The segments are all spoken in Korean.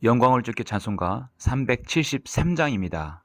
영광을 주께 찬송가 373장입니다.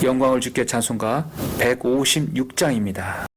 영광을 주께 찬송가 156장입니다.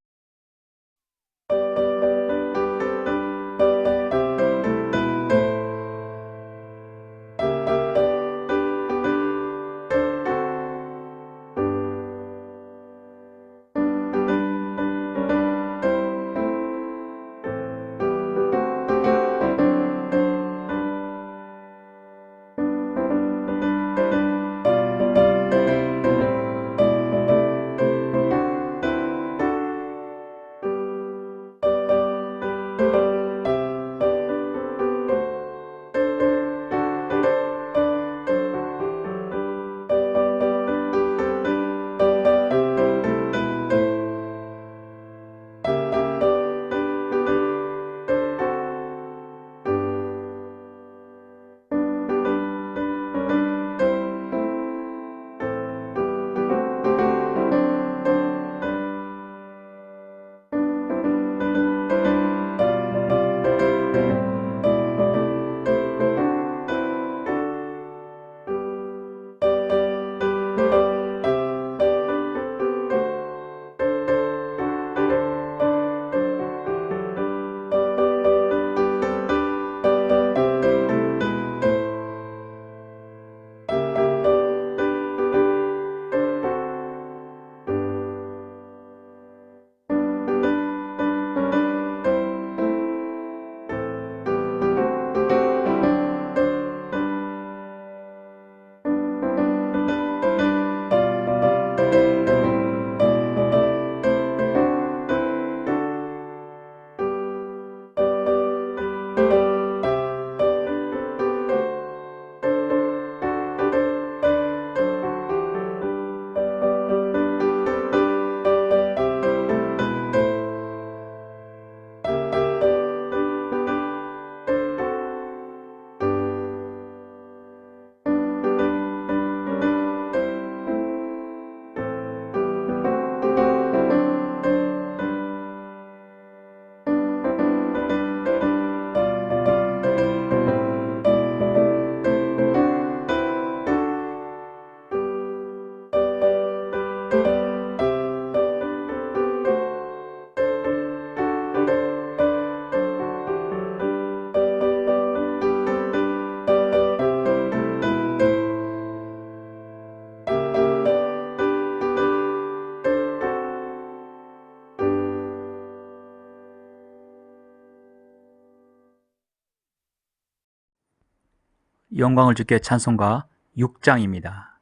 영광을 주께 찬송가 6장입니다.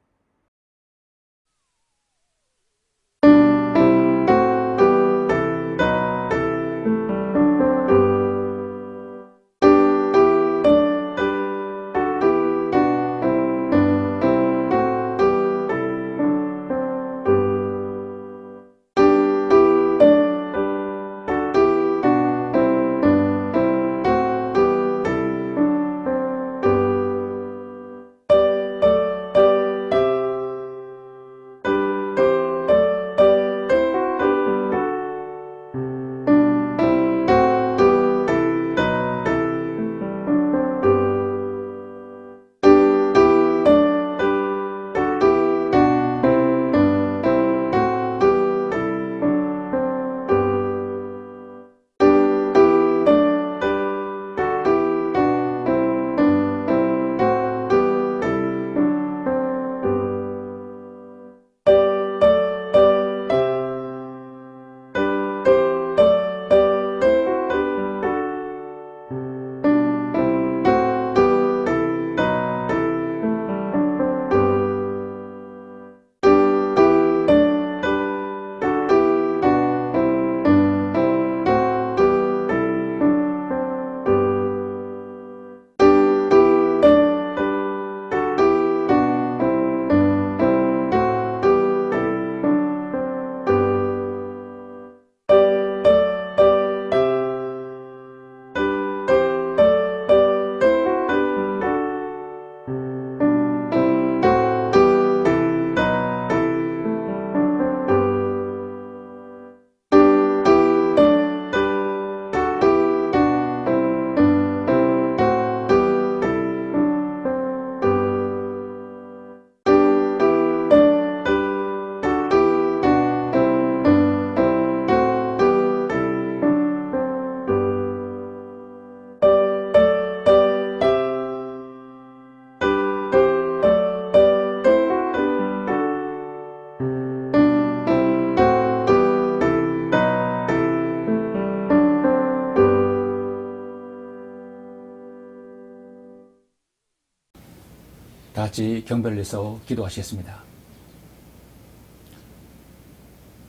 다 같이 경배를 해서 기도하시겠습니다.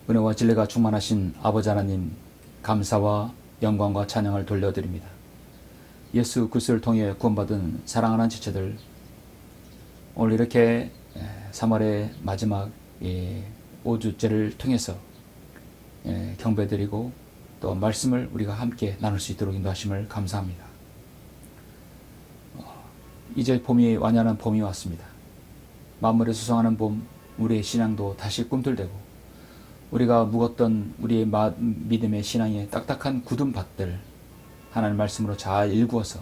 은혜와 진리가 충만하신 아버지 하나님, 감사와 영광과 찬양을 돌려드립니다. 예수 그리스도를 통해 구원받은 사랑하는 지체들, 오늘 이렇게 3월의 마지막 5주째를 통해서 경배드리고 또 말씀을 우리가 함께 나눌 수 있도록 인도하심을 감사합니다. 이제 봄이 완연한 봄이 왔습니다. 만물에 수성하는 봄, 우리의 신앙도 다시 꿈틀대고 우리가 묵었던 우리의 믿음의 신앙의 딱딱한 굳은 밭들 하나님 말씀으로 잘 일구어서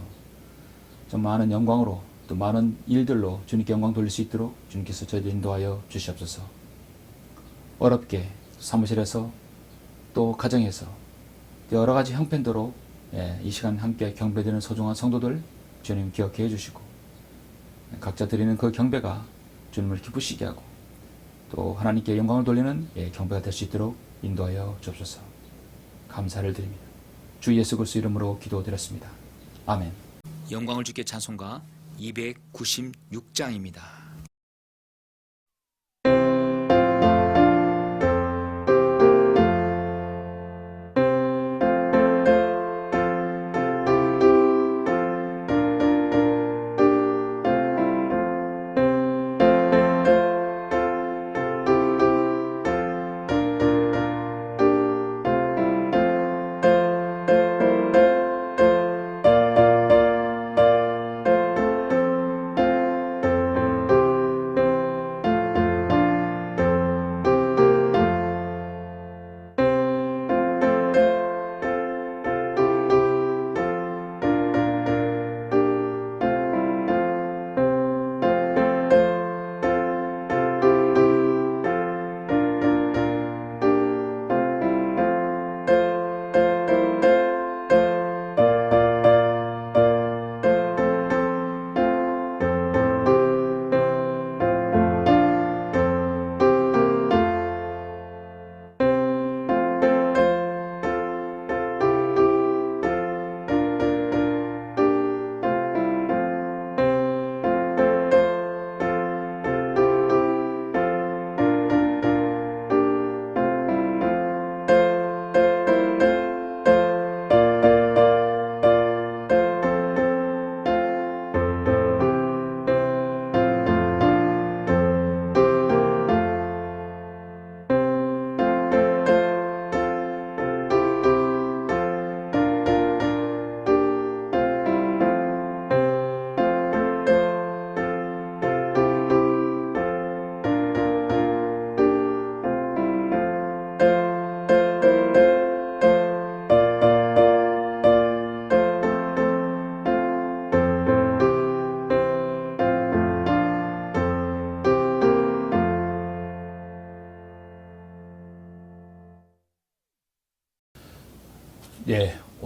좀 많은 영광으로 또 많은 일들로 주님께 영광 돌릴 수 있도록 주님께서 저희를 인도하여 주시옵소서. 어렵게 사무실에서 또 가정에서 또 여러 가지 형편대로 이 시간 함께 경배드리는 소중한 성도들 주님 기억해 주시고 각자 드리는 그 경배가 주님을 기쁘시게 하고 또 하나님께 영광을 돌리는 경배가 될 수 있도록 인도하여 주옵소서. 감사를 드립니다. 주 예수 그리스도 이름으로 기도드렸습니다. 아멘. 영광을 주께 찬송가 296장입니다.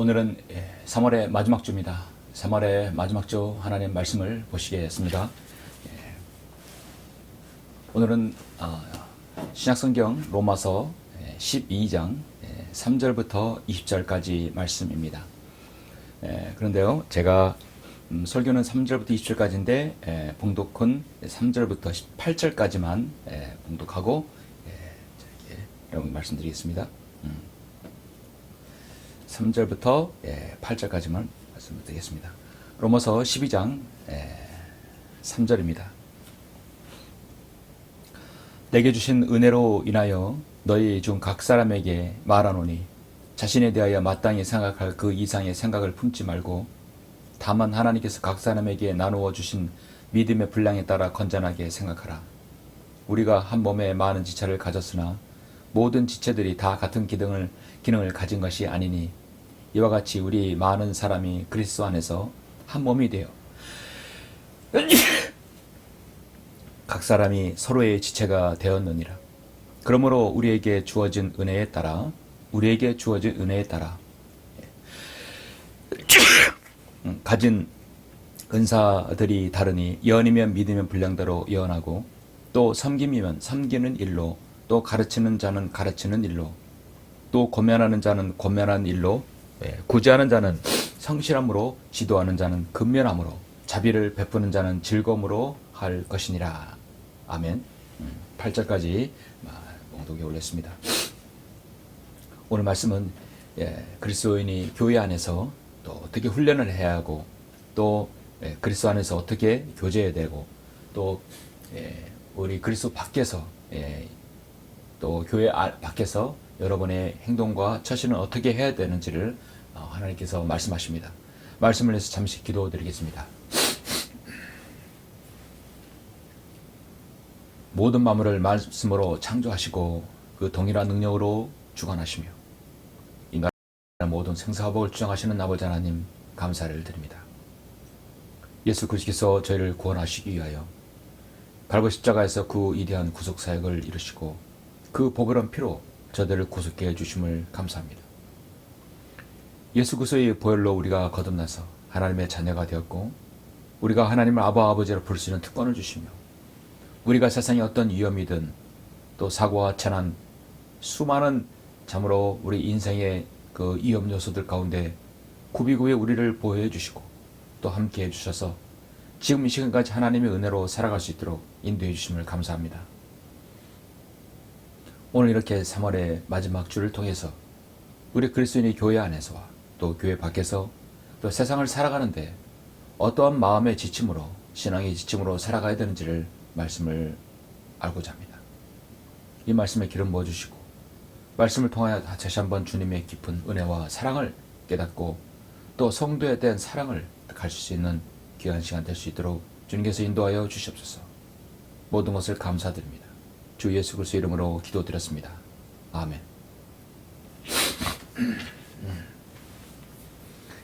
오늘은 3월의 마지막 주입니다. 3월의 마지막 주 하나님 말씀을 보시겠습니다. 오늘은 신약성경 로마서 12장 3절부터 20절까지 말씀입니다. 그런데요, 제가 설교는 3절부터 20절까지인데 봉독은 3절부터 18절까지만 봉독하고 이렇게 말씀드리겠습니다. 3절부터 8절까지만 말씀드리겠습니다. 로마서 12장 3절입니다. 내게 주신 은혜로 인하여 너희 중 각 사람에게 말하노니 자신에 대하여 마땅히 생각할 그 이상의 생각을 품지 말고 다만 하나님께서 각 사람에게 나누어 주신 믿음의 분량에 따라 건전하게 생각하라. 우리가 한 몸에 많은 지체를 가졌으나 모든 지체들이 다 같은 기능을 가진 것이 아니니 이와 같이 우리 많은 사람이 그리스도 안에서 한 몸이 되어 각 사람이 서로의 지체가 되었느니라. 그러므로 우리에게 주어진 은혜에 따라 가진 은사들이 다르니 예언이면 믿으면 분량대로 예언하고 또 섬김이면 섬기는 일로 또 가르치는 자는 가르치는 일로 또 권면하는 자는 권면하는 일로 구제하는 자는 성실함으로 지도하는 자는 근면함으로 자비를 베푸는 자는 즐거움으로 할 것이니라. 아멘. 8절까지 봉독에 올렸습니다. 오늘 말씀은 그리스도인이 교회 안에서 또 어떻게 훈련을 해야 하고 또 그리스도 안에서 어떻게 교제해야 되고 또 우리 그리스도 밖에서 또 교회 밖에서 여러분의 행동과 처신은 어떻게 해야 되는지를 하나님께서 말씀하십니다. 말씀을 위해서 잠시 기도드리겠습니다. 모든 만물을 말씀으로 창조하시고 그 동일한 능력으로 주관하시며 인간의 모든 생사화복을 주장하시는 아버지 하나님 감사를 드립니다. 예수 그리스도께서 저희를 구원하시기 위하여 갈고 십자가에서 그 위대한 구속 사역을 이루시고 그 보배로운 피로 저들을 구속해 주심을 감사합니다. 예수 그리스도의 보혈로 우리가 거듭나서 하나님의 자녀가 되었고 우리가 하나님을 아버지로 부를 수 있는 특권을 주시며 우리가 세상의 어떤 위험이든 또 사고와 재난 수많은 참으로 우리 인생의 그 위험 요소들 가운데 굽이굽이 우리를 보호해 주시고 또 함께 해 주셔서 지금 이 시간까지 하나님의 은혜로 살아갈 수 있도록 인도해 주심을 감사합니다. 오늘 이렇게 3월의 마지막 주를 통해서 우리 그리스도인의 교회 안에서와 또 교회 밖에서 또 세상을 살아가는데 어떠한 마음의 지침으로 신앙의 지침으로 살아가야 되는지를 말씀을 알고자 합니다. 이 말씀에 기름 부어주시고 말씀을 통하여 다시 한번 주님의 깊은 은혜와 사랑을 깨닫고 또 성도에 대한 사랑을 가질 수 있는 귀한 시간 될 수 있도록 주님께서 인도하여 주시옵소서. 모든 것을 감사드립니다. 주 예수 그리스도 이름으로 기도드렸습니다. 아멘.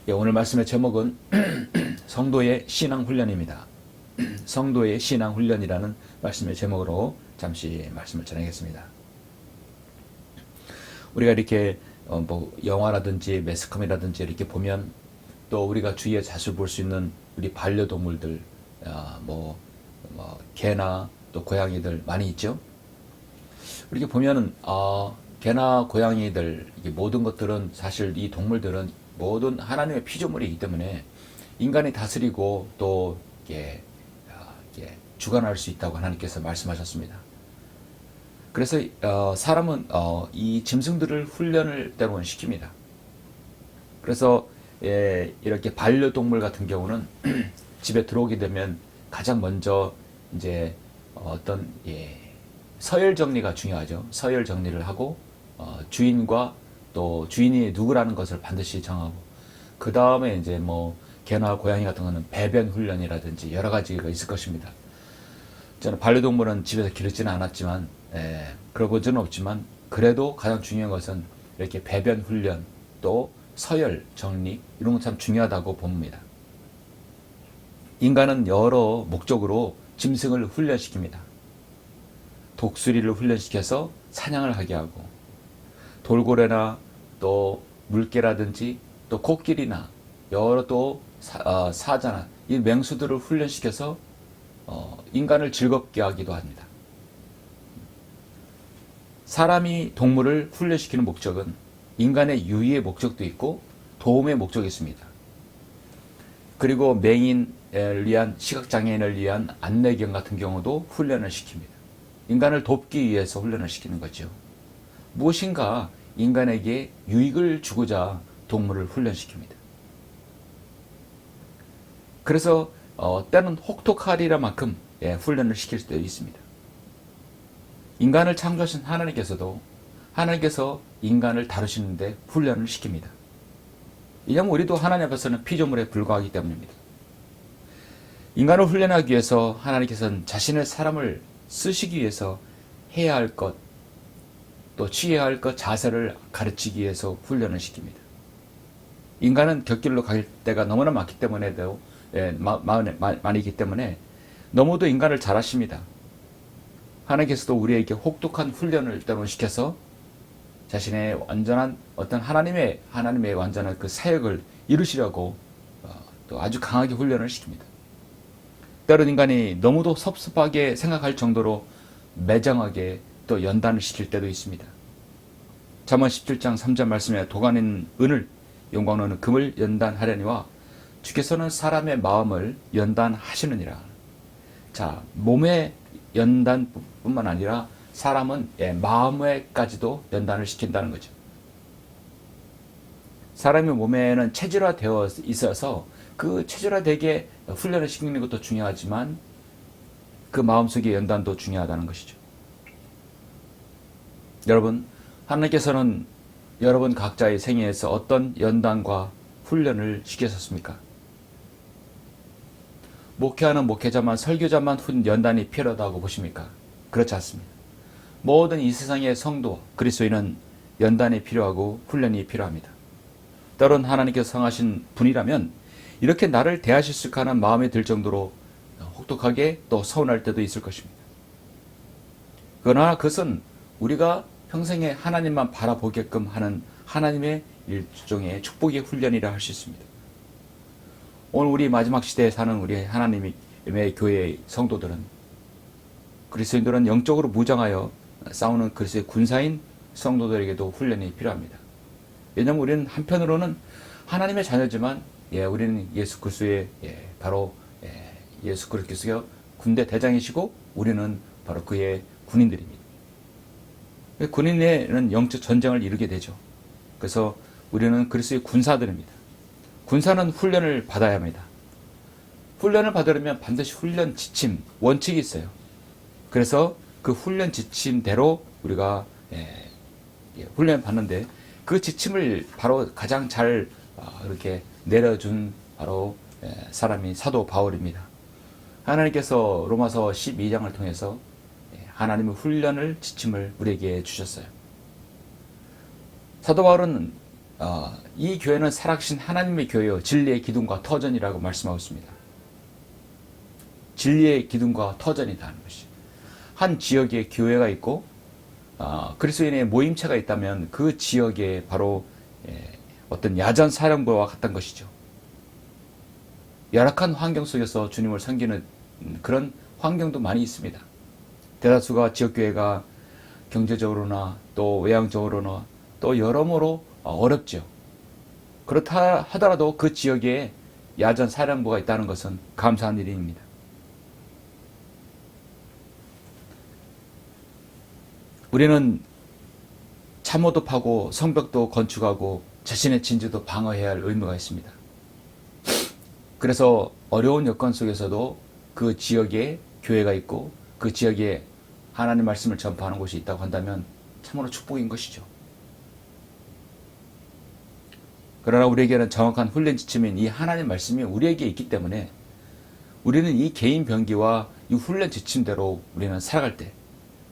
오늘 말씀의 제목은 성도의 신앙훈련입니다. 성도의 신앙훈련이라는 말씀의 제목으로 잠시 말씀을 전하겠습니다. 우리가 이렇게 영화라든지 매스컴이라든지 이렇게 보면 또 우리가 주위에 자주 볼 수 있는 우리 반려동물들 개나 또 고양이들 많이 있죠. 이렇게 보면은 개나 고양이들 모든 것들은 사실 이 동물들은 모든 하나님의 피조물이기 때문에 인간이 다스리고 또 주관할 수 있다고 하나님께서 말씀하셨습니다. 그래서 사람은 이 짐승들을 훈련을 때로는 시킵니다. 그래서 이렇게 반려동물 같은 경우는 집에 들어오게 되면 가장 먼저 이제 어떤 서열 정리가 중요하죠. 서열 정리를 하고 주인과 또 주인이 누구라는 것을 반드시 정하고 그 다음에 이제 개나 고양이 같은 거는 배변 훈련이라든지 여러 가지가 있을 것입니다. 저는 반려동물은 집에서 기르지는 않았지만 그런 것은 없지만 그래도 가장 중요한 것은 이렇게 배변 훈련 또 서열 정리 이런 건 참 중요하다고 봅니다. 인간은 여러 목적으로 짐승을 훈련시킵니다. 독수리를 훈련시켜서 사냥을 하게 하고 돌고래나 또 물개라든지 또 코끼리나 여러 또 사자나 이 맹수들을 훈련시켜서 인간을 즐겁게 하기도 합니다. 사람이 동물을 훈련시키는 목적은 인간의 유의의 목적도 있고 도움의 목적이 있습니다. 그리고 맹인을 위한 시각장애인을 위한 안내견 같은 경우도 훈련을 시킵니다. 인간을 돕기 위해서 훈련을 시키는 거죠. 무엇인가 인간에게 유익을 주고자 동물을 훈련시킵니다. 그래서 때는 혹독하리라 만큼 훈련을 시킬 수도 있습니다. 인간을 창조하신 하나님께서 인간을 다루시는데 훈련을 시킵니다. 왜냐하면 우리도 하나님 앞에서는 피조물에 불과하기 때문입니다. 인간을 훈련하기 위해서 하나님께서는 자신의 사람을 쓰시기 위해서 해야 할 것, 또 취해야 할 것 자세를 가르치기 위해서 훈련을 시킵니다. 인간은 곁길로 갈 때가 너무나 많기 때문에도 많이기 때문에 너무도 인간을 잘 하십니다. 하나님께서도 우리에게 혹독한 훈련을 때론 시켜서 자신의 완전한 어떤 하나님의 완전한 그 사역을 이루시려고 또 아주 강하게 훈련을 시킵니다. 때론 인간이 너무도 섭섭하게 생각할 정도로 매정하게 또 연단을 시킬 때도 있습니다. 잠언 17장 3절 말씀에 도가니는 은을 용광로는 금을 연단하려니와 주께서는 사람의 마음을 연단하시느니라. 자, 몸의 연단뿐만 아니라 사람은 마음에까지도 연단을 시킨다는 거죠. 사람의 몸에는 체질화되어 있어서 그 체질화되게 훈련을 시키는 것도 중요하지만 그 마음속의 연단도 중요하다는 것이죠. 여러분, 하나님께서는 여러분 각자의 생애에서 어떤 연단과 훈련을 시키셨습니까? 목회하는 목회자만, 설교자만 연단이 필요하다고 보십니까? 그렇지 않습니다. 모든 이 세상의 성도, 그리스도인은 연단이 필요하고 훈련이 필요합니다. 때론 하나님께서 성하신 분이라면 이렇게 나를 대하실 수 있을까 하는 마음이 들 정도로 혹독하게 또 서운할 때도 있을 것입니다. 그러나 그것은 우리가 평생에 하나님만 바라보게끔 하는 하나님의 일종의 축복의 훈련이라 할 수 있습니다. 오늘 우리 마지막 시대에 사는 우리 하나님의 교회의 성도들은, 그리스도인들은 영적으로 무장하여 싸우는 그리스도의 군사인 성도들에게도 훈련이 필요합니다. 왜냐하면 우리는 한편으로는 하나님의 자녀지만 우리는 예수 그리스도의 바로 예수 그리스도의 군대 대장이시고 우리는 바로 그의 군인들입니다. 군인에는 영적 전쟁을 이루게 되죠. 그래서 우리는 그리스도의 군사들입니다. 군사는 훈련을 받아야 합니다. 훈련을 받으려면 반드시 훈련 지침, 원칙이 있어요. 그래서 그 훈련 지침대로 우리가 훈련을 받는데 그 지침을 바로 가장 잘 이렇게 내려준 바로 사람이 사도 바울입니다. 하나님께서 로마서 12장을 통해서 하나님의 훈련을 지침을 우리에게 주셨어요. 사도 바울은 이 교회는 살아계신 하나님의 교회요 진리의 기둥과 터전이라고 말씀하고 있습니다. 진리의 기둥과 터전이라는 것이 한 지역에 교회가 있고 그리스도인의 모임체가 있다면 그 지역에 바로 어떤 야전 사령부와 같은 것이죠. 열악한 환경 속에서 주님을 섬기는 그런 환경도 많이 있습니다. 대다수가 지역교회가 경제적으로나 또 외향적으로나 또 여러모로 어렵죠. 그렇다 하더라도 그 지역에 야전 사령부가 있다는 것은 감사한 일입니다. 우리는 참호도 파고 성벽도 건축하고 자신의 진주도 방어해야 할 의무가 있습니다. 그래서 어려운 여건 속에서도 그 지역에 교회가 있고 그 지역에 하나님 말씀을 전파하는 곳이 있다고 한다면 참으로 축복인 것이죠. 그러나 우리에게는 정확한 훈련 지침인 이 하나님 말씀이 우리에게 있기 때문에 우리는 이 개인 병기와 이 훈련 지침대로 우리는 살아갈 때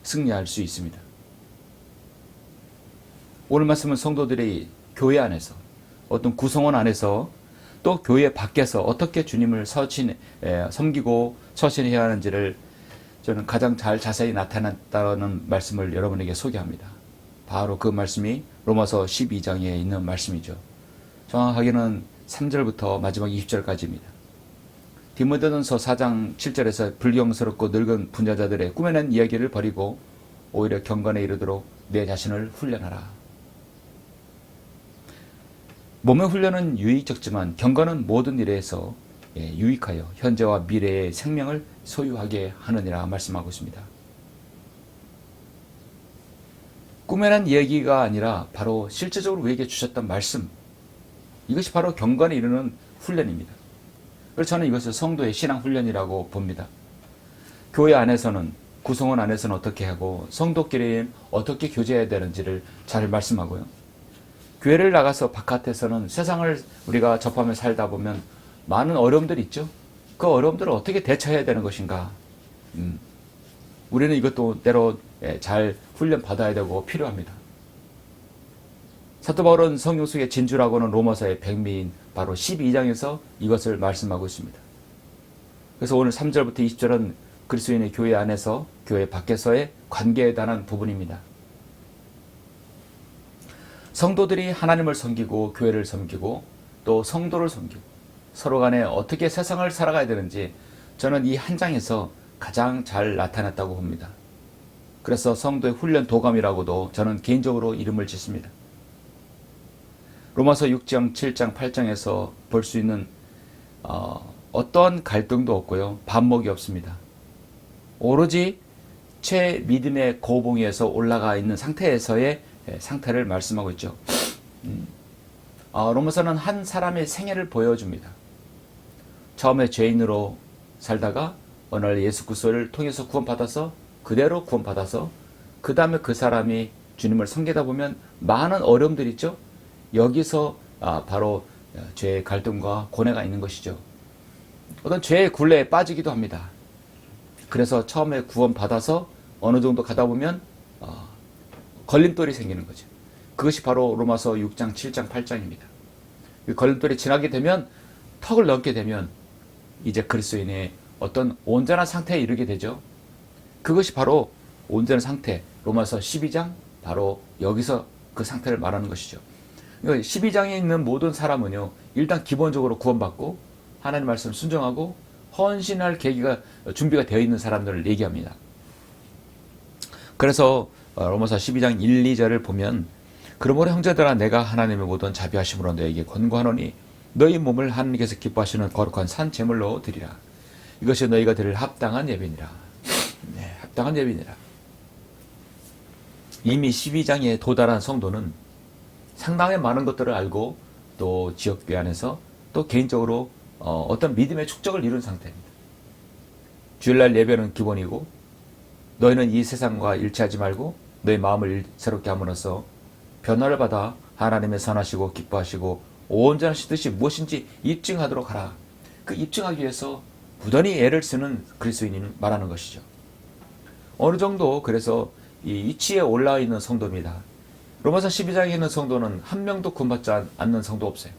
승리할 수 있습니다. 오늘 말씀은 성도들이 교회 안에서 어떤 구성원 안에서 또 교회 밖에서 어떻게 주님을 섬기고 서신해야 하는지를 저는 가장 잘 자세히 나타났다는 말씀을 여러분에게 소개합니다. 바로 그 말씀이 로마서 12장에 있는 말씀이죠. 정확하게는 3절부터 마지막 20절까지입니다. 디모데전서 4장 7절에서 불경스럽고 늙은 분자자들의 꾸며낸 이야기를 버리고 오히려 경건에 이르도록 내 자신을 훈련하라. 몸의 훈련은 유익적지만 경건은 모든 일에서 유익하여 현재와 미래의 생명을 소유하게 하느니라 말씀하고 있습니다. 꾸며낸 이야기가 아니라 바로 실제적으로 우리에게 주셨던 말씀, 이것이 바로 경건에 이르는 훈련입니다. 그래서 저는 이것을 성도의 신앙훈련이라고 봅니다. 교회 안에서는, 구성원 안에서는 어떻게 하고 성도끼리 어떻게 교제해야 되는지를 잘 말씀하고요. 교회를 나가서 바깥에서는 세상을 우리가 접하며 살다 보면 많은 어려움들이 있죠. 그 어려움들을 어떻게 대처해야 되는 것인가. 우리는 이것도 때로 잘 훈련받아야 되고 필요합니다. 사도 바울은 성경 속의 진주라고는 로마서의 백미인 바로 12장에서 이것을 말씀하고 있습니다. 그래서 오늘 3절부터 20절은 그리스도인의 교회 안에서 교회 밖에서의 관계에 관한 부분입니다. 성도들이 하나님을 섬기고 교회를 섬기고 또 성도를 섬기고 서로 간에 어떻게 세상을 살아가야 되는지 저는 이 한 장에서 가장 잘 나타났다고 봅니다. 그래서 성도의 훈련 도감이라고도 저는 개인적으로 이름을 짓습니다. 로마서 6장, 7장, 8장에서 볼 수 있는 어떤 갈등도 없고요. 반목이 없습니다. 오로지 최믿음의 고봉에서 올라가 있는 상태에서의 상태를 말씀하고 있죠. 로마서는 한 사람의 생애를 보여줍니다. 처음에 죄인으로 살다가 어느 날 예수 그리스도를 통해서 구원받아서 그대로 구원받아서 그 다음에 그 사람이 주님을 섬기다 보면 많은 어려움들이 있죠. 여기서 바로 죄의 갈등과 고뇌가 있는 것이죠. 어떤 죄의 굴레에 빠지기도 합니다. 그래서 처음에 구원받아서 어느 정도 가다 보면 걸림돌이 생기는 거죠. 그것이 바로 로마서 6장, 7장, 8장입니다. 그 걸림돌이 지나게 되면 턱을 넘게 되면 이제 그리스도인의 어떤 온전한 상태에 이르게 되죠. 그것이 바로 온전한 상태, 로마서 12장 바로 여기서 그 상태를 말하는 것이죠. 12장에 있는 모든 사람은요, 일단 기본적으로 구원받고 하나님 말씀 순종하고 헌신할 계기가 준비가 되어 있는 사람들을 얘기합니다. 그래서 로마서 12장 1, 2절을 보면 그러므로 형제들아 내가 하나님의 모든 자비하심으로 너에게 권고하노니 너희 몸을 하나님께서 기뻐하시는 거룩한 산 제물로 드리라. 이것이 너희가 드릴 합당한 예배니라. 네, 합당한 예배니라. 이미 12장에 도달한 성도는 상당히 많은 것들을 알고 또 지역교회 안에서 또 개인적으로 어떤 믿음의 축적을 이룬 상태입니다. 주일날 예배는 기본이고 너희는 이 세상과 일치하지 말고 너희 마음을 새롭게 함으로써 변화를 받아 하나님의 선하시고 기뻐하시고 온전하신 뜻이 무엇인지 입증하도록 하라. 그 입증하기 위해서 부단히 애를 쓰는 그리스도인이 말하는 것이죠. 어느 정도 그래서 이 위치에 올라와 있는 성도입니다. 로마서 12장에 있는 성도는 한 명도 구원받지 않는 성도 없어요.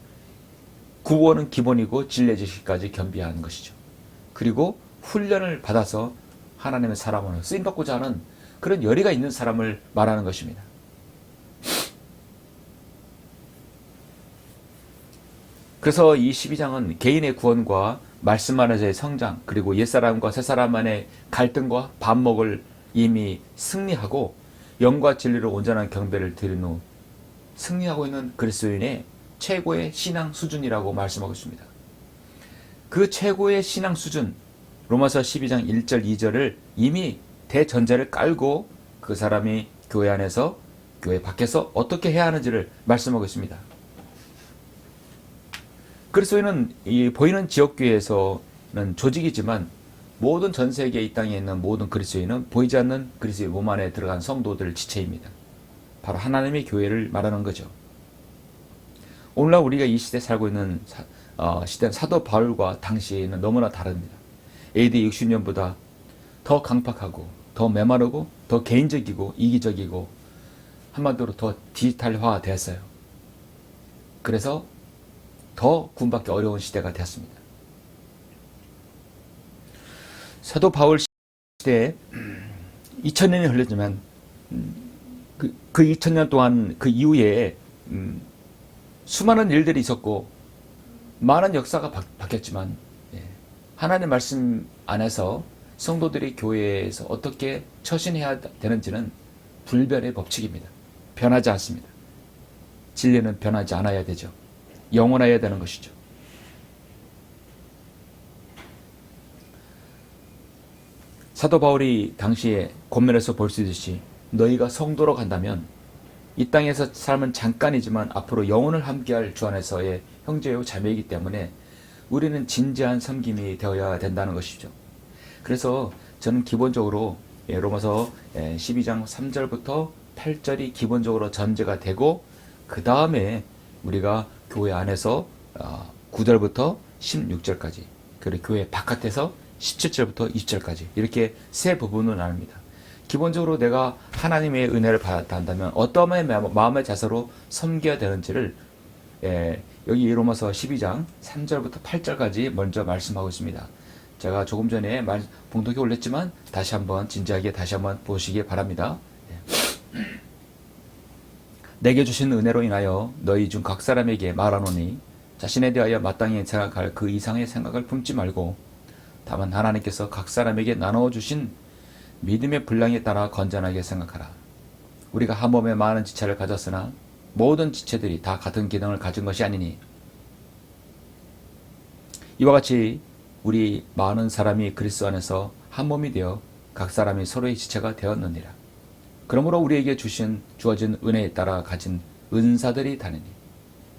구원은 기본이고 진리의 지식까지 겸비한 것이죠. 그리고 훈련을 받아서 하나님의 사람으로 쓰임받고자 하는 그런 열의가 있는 사람을 말하는 것입니다. 그래서 이 12장은 개인의 구원과 말씀 안에서의 성장, 그리고 옛사람과 새사람 안의 갈등과 반목을 이미 승리하고 영과 진리로 온전한 경배를 드린 후 승리하고 있는 그리스도인의 최고의 신앙 수준이라고 말씀하고 있습니다. 그 최고의 신앙 수준, 로마서 12장 1절 2절을 이미 대전제를 깔고 그 사람이 교회 안에서 교회 밖에서 어떻게 해야 하는지를 말씀하고 있습니다. 그리스도인은 이 보이는 지역교회에서는 조직이지만 모든 전 세계 이 땅에 있는 모든 그리스도인은 보이지 않는 그리스도의 몸 안에 들어간 성도들 지체입니다. 바로 하나님의 교회를 말하는 거죠. 오늘날 우리가 이 시대에 살고 있는 시대는 사도 바울과 당시에는 너무나 다릅니다. AD 60년보다 더 강팍하고 더 메마르고 더 개인적이고 이기적이고 한마디로 더 디지털화 됐어요. 그래서 더 구원받기 어려운 시대가 되었습니다. 사도 바울 시대에 2000년이 흘렀지만 그 2000년 동안 그 이후에 수많은 일들이 있었고 많은 역사가 바뀌었지만 하나님의 말씀 안에서 성도들이 교회에서 어떻게 처신해야 되는지는 불변의 법칙입니다. 변하지 않습니다. 진리는 변하지 않아야 되죠. 영원해야 되는 것이죠. 사도 바울이 당시에 권면에서 볼 수 있듯이 너희가 성도로 간다면 이 땅에서 삶은 잠깐이지만 앞으로 영혼을 함께할 주 안에서의 형제요 자매이기 때문에 우리는 진지한 섬김이 되어야 된다는 것이죠. 그래서 저는 기본적으로 로마서 12장 3절부터 8절이 기본적으로 전제가 되고 그 다음에 우리가 교회 안에서 9절부터 16절까지 그리고 교회 바깥에서 17절부터 20절까지 이렇게 세 부분으로 나눕니다. 기본적으로 내가 하나님의 은혜를 받았다 한다면 어떤 마음의 자세로 섬겨야 되는지를 여기 로마서 12장 3절부터 8절까지 먼저 말씀하고 있습니다. 제가 조금 전에 봉독에 올렸지만 다시 한번 진지하게 다시 한번 보시기 바랍니다. 내게 주신 은혜로 인하여 너희 중 각 사람에게 말하노니 자신에 대하여 마땅히 생각할 그 이상의 생각을 품지 말고 다만 하나님께서 각 사람에게 나누어 주신 믿음의 분량에 따라 건전하게 생각하라. 우리가 한 몸에 많은 지체를 가졌으나 모든 지체들이 다 같은 기능을 가진 것이 아니니 이와 같이 우리 많은 사람이 그리스도 안에서 한 몸이 되어 각 사람이 서로의 지체가 되었느니라. 그러므로 우리에게 주어진 은혜에 따라 가진 은사들이 다르니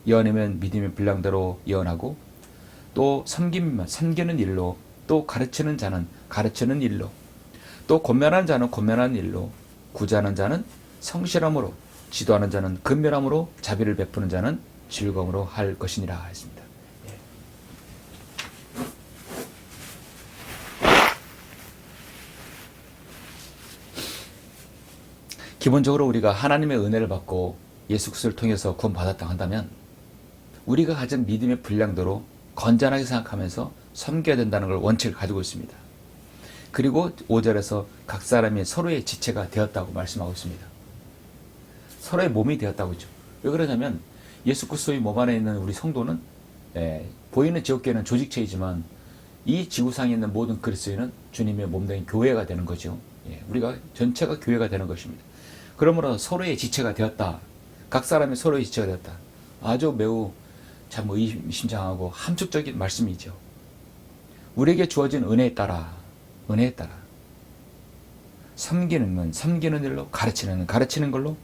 예언이면 믿음의 분량대로 예언하고 또 섬기는 일로 또 가르치는 자는 가르치는 일로 또 권면하는 자는 권면하는 일로 구제하는 자는 성실함으로 지도하는 자는 근면함으로 자비를 베푸는 자는 즐거움으로 할 것이니라 했습니다. 기본적으로 우리가 하나님의 은혜를 받고 예수 그리스도를 통해서 구원받았다 한다면 우리가 가진 믿음의 분량대로 건전하게 생각하면서 섬겨야 된다는 걸 원칙을 가지고 있습니다. 그리고 5절에서 각 사람이 서로의 지체가 되었다고 말씀하고 있습니다. 서로의 몸이 되었다고 했죠. 왜 그러냐면 예수 그리스도의 몸 안에 있는 우리 성도는 보이는 지옥계는 조직체이지만 이 지구상에 있는 모든 그리스도인은 주님의 몸된 교회가 되는 거죠. 우리가 전체가 교회가 되는 것입니다. 그러므로 서로의 지체가 되었다. 각 사람이 서로의 지체가 되었다. 아주 매우 참 의심장하고 함축적인 말씀이죠. 우리에게 주어진 은혜에 따라 섬기는 건 섬기는 일로 가르치는 걸로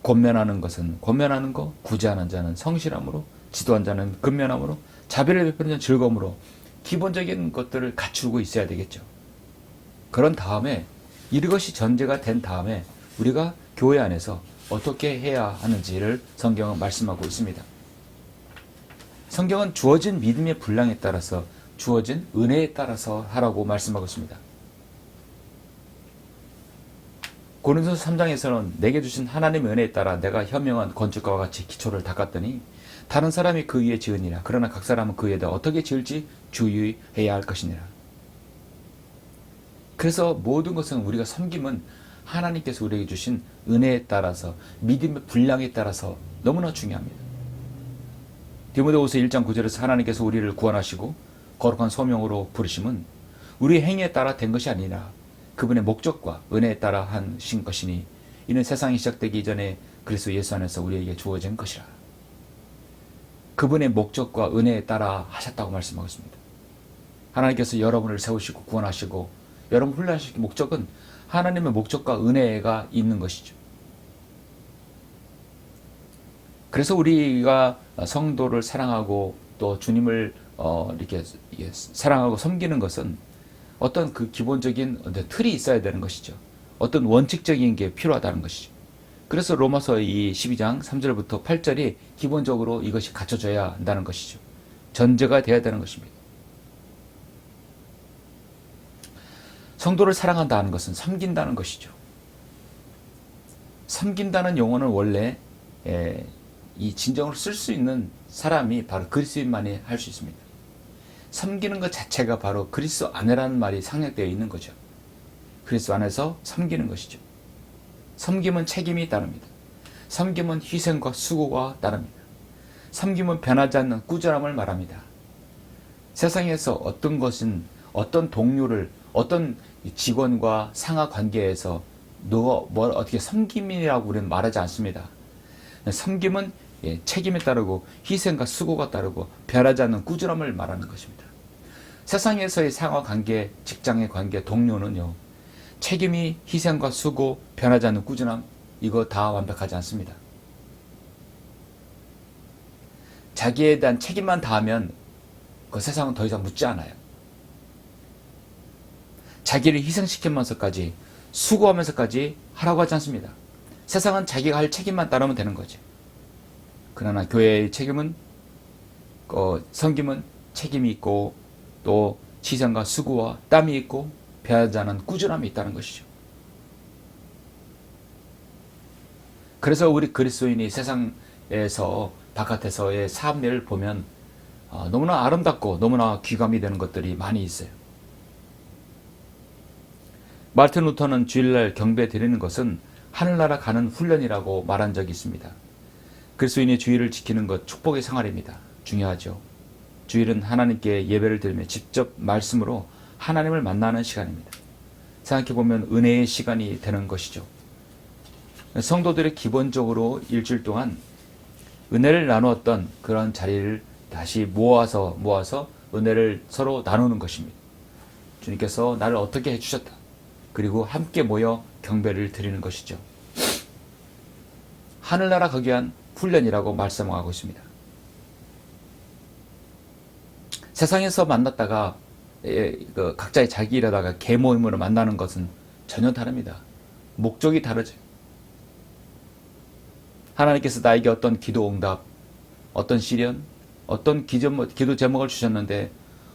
권면하는 것은 권면하는 거 구제하는 자는 성실함으로 지도한 자는 근면함으로 자비를 베푸는 자는 즐거움으로 기본적인 것들을 갖추고 있어야 되겠죠. 그런 다음에 이것이 전제가 된 다음에 우리가 교회 안에서 어떻게 해야 하는지를 성경은 말씀하고 있습니다. 성경은 주어진 믿음의 분량에 따라서 주어진 은혜에 따라서 하라고 말씀하고 있습니다. 고린도서 3장에서는 내게 주신 하나님의 은혜에 따라 내가 현명한 건축가와 같이 기초를 닦았더니 다른 사람이 그 위에 지으니라. 그러나 각 사람은 그 위에다 어떻게 지을지 주의해야 할 것이니라. 그래서 모든 것은 우리가 섬김은 하나님께서 우리에게 주신 은혜에 따라서 믿음의 분량에 따라서 너무나 중요합니다. 디모데후서 1장 9절에서 하나님께서 우리를 구원하시고 거룩한 소명으로 부르심은 우리의 행위에 따라 된 것이 아니라 그분의 목적과 은혜에 따라 하신 것이니 이는 세상이 시작되기 이전에 그리스도 예수 안에서 우리에게 주어진 것이라. 그분의 목적과 은혜에 따라 하셨다고 말씀하고 있습니다. 하나님께서 여러분을 세우시고 구원하시고 여러분 훈련하실 목적은 하나님의 목적과 은혜가 있는 것이죠. 그래서 우리가 성도를 사랑하고 또 주님을 이렇게 사랑하고 섬기는 것은 어떤 그 기본적인 틀이 있어야 되는 것이죠. 어떤 원칙적인 게 필요하다는 것이죠. 그래서 로마서 이 12장 3절부터 8절이 기본적으로 이것이 갖춰져야 한다는 것이죠. 전제가 되어야 되는 것입니다. 성도를 사랑한다는 것은 섬긴다는 것이죠. 섬긴다는 용어는 원래 이 진정으로 쓸 수 있는 사람이 바로 그리스도인만이 할 수 있습니다. 섬기는 것 자체가 바로 그리스도 안에라는 말이 상략되어 있는 거죠. 그리스도 안에서 섬기는 것이죠. 섬김은 책임이 따릅니다. 섬김은 희생과 수고가 따릅니다. 섬김은 변하지 않는 꾸준함을 말합니다. 세상에서 어떤 것은 어떤 동료를 어떤 직원과 상하 관계에서 너가 뭘 어떻게 섬김이라고 우리는 말하지 않습니다. 섬김은 책임에 따르고 희생과 수고가 따르고 변하지 않는 꾸준함을 말하는 것입니다. 세상에서의 상하 관계, 직장의 관계, 동료는요, 책임이 희생과 수고, 변하지 않는 꾸준함, 이거 다 완벽하지 않습니다. 자기에 대한 책임만 다하면 그 세상은 더 이상 묻지 않아요. 자기를 희생시키면서까지 수고하면서까지 하라고 하지 않습니다. 세상은 자기가 할 책임만 따르면 되는 거죠. 그러나 교회의 책임은 섬김은 책임이 있고 또 희생과 수고와 땀이 있고 변하지 않은 꾸준함이 있다는 것이죠. 그래서 우리 그리스도인이 세상에서 바깥에서의 삶을 보면 너무나 아름답고 너무나 귀감이 되는 것들이 많이 있어요. 마르틴 루터는 주일날 경배 드리는 것은 하늘나라 가는 훈련이라고 말한 적이 있습니다. 그리스도인이 주일을 지키는 것 축복의 생활입니다. 중요하죠. 주일은 하나님께 예배를 드리며 직접 말씀으로 하나님을 만나는 시간입니다. 생각해보면 은혜의 시간이 되는 것이죠. 성도들이 기본적으로 일주일 동안 은혜를 나누었던 그런 자리를 다시 모아서 은혜를 서로 나누는 것입니다. 주님께서 나를 어떻게 해주셨다. 그리고 함께 모여 경배를 드리는 것이죠. 하늘나라 가기 위한 훈련이라고 말씀하고 있습니다. 세상에서 만났다가 각자의 자기 일하다가 개모임으로 만나는 것은 전혀 다릅니다. 목적이 다르죠. 하나님께서 나에게 어떤 기도 응답, 어떤 시련, 어떤 기도 제목을 주셨는데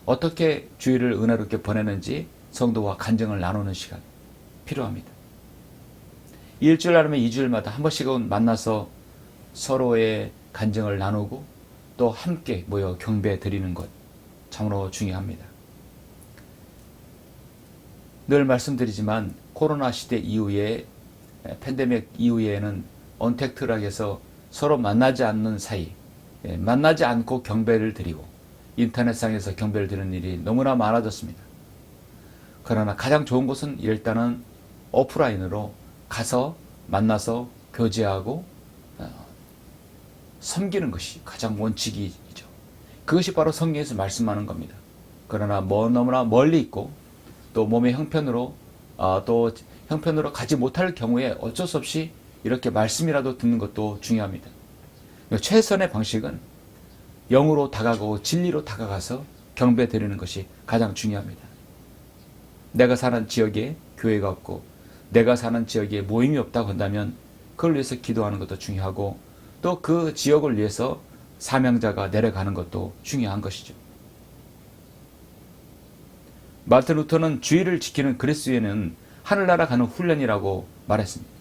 어떻게 주일을 은혜롭게 보내는지 성도와 간증을 나누는 시간 필요합니다. 일주일 아니면 2주일마다 한 번씩은 만나서 서로의 간증을 나누고 또 함께 모여 경배 드리는 것 참으로 중요합니다. 늘 말씀드리지만 코로나 시대 이후에 팬데믹 이후에는 언택트락에서 서로 만나지 않는 사이, 만나지 않고 경배를 드리고 인터넷상에서 경배를 드리는 일이 너무나 많아졌습니다. 그러나 가장 좋은 것은 일단은 오프라인으로 가서 만나서 교제하고 섬기는 것이 가장 원칙이죠. 그것이 바로 성경에서 말씀하는 겁니다. 그러나 너무나 멀리 있고 또 몸의 형편으로 가지 못할 경우에 어쩔 수 없이 이렇게 말씀이라도 듣는 것도 중요합니다. 최선의 방식은 영으로 다가가고 진리로 다가가서 경배 드리는 것이 가장 중요합니다. 내가 사는 지역에 교회가 없고 내가 사는 지역에 모임이 없다고 한다면 그걸 위해서 기도하는 것도 중요하고 또 그 지역을 위해서 사명자가 내려가는 것도 중요한 것이죠. 마르틴 루터는 주일을 지키는 그리스도인은 하늘나라 가는 훈련이라고 말했습니다.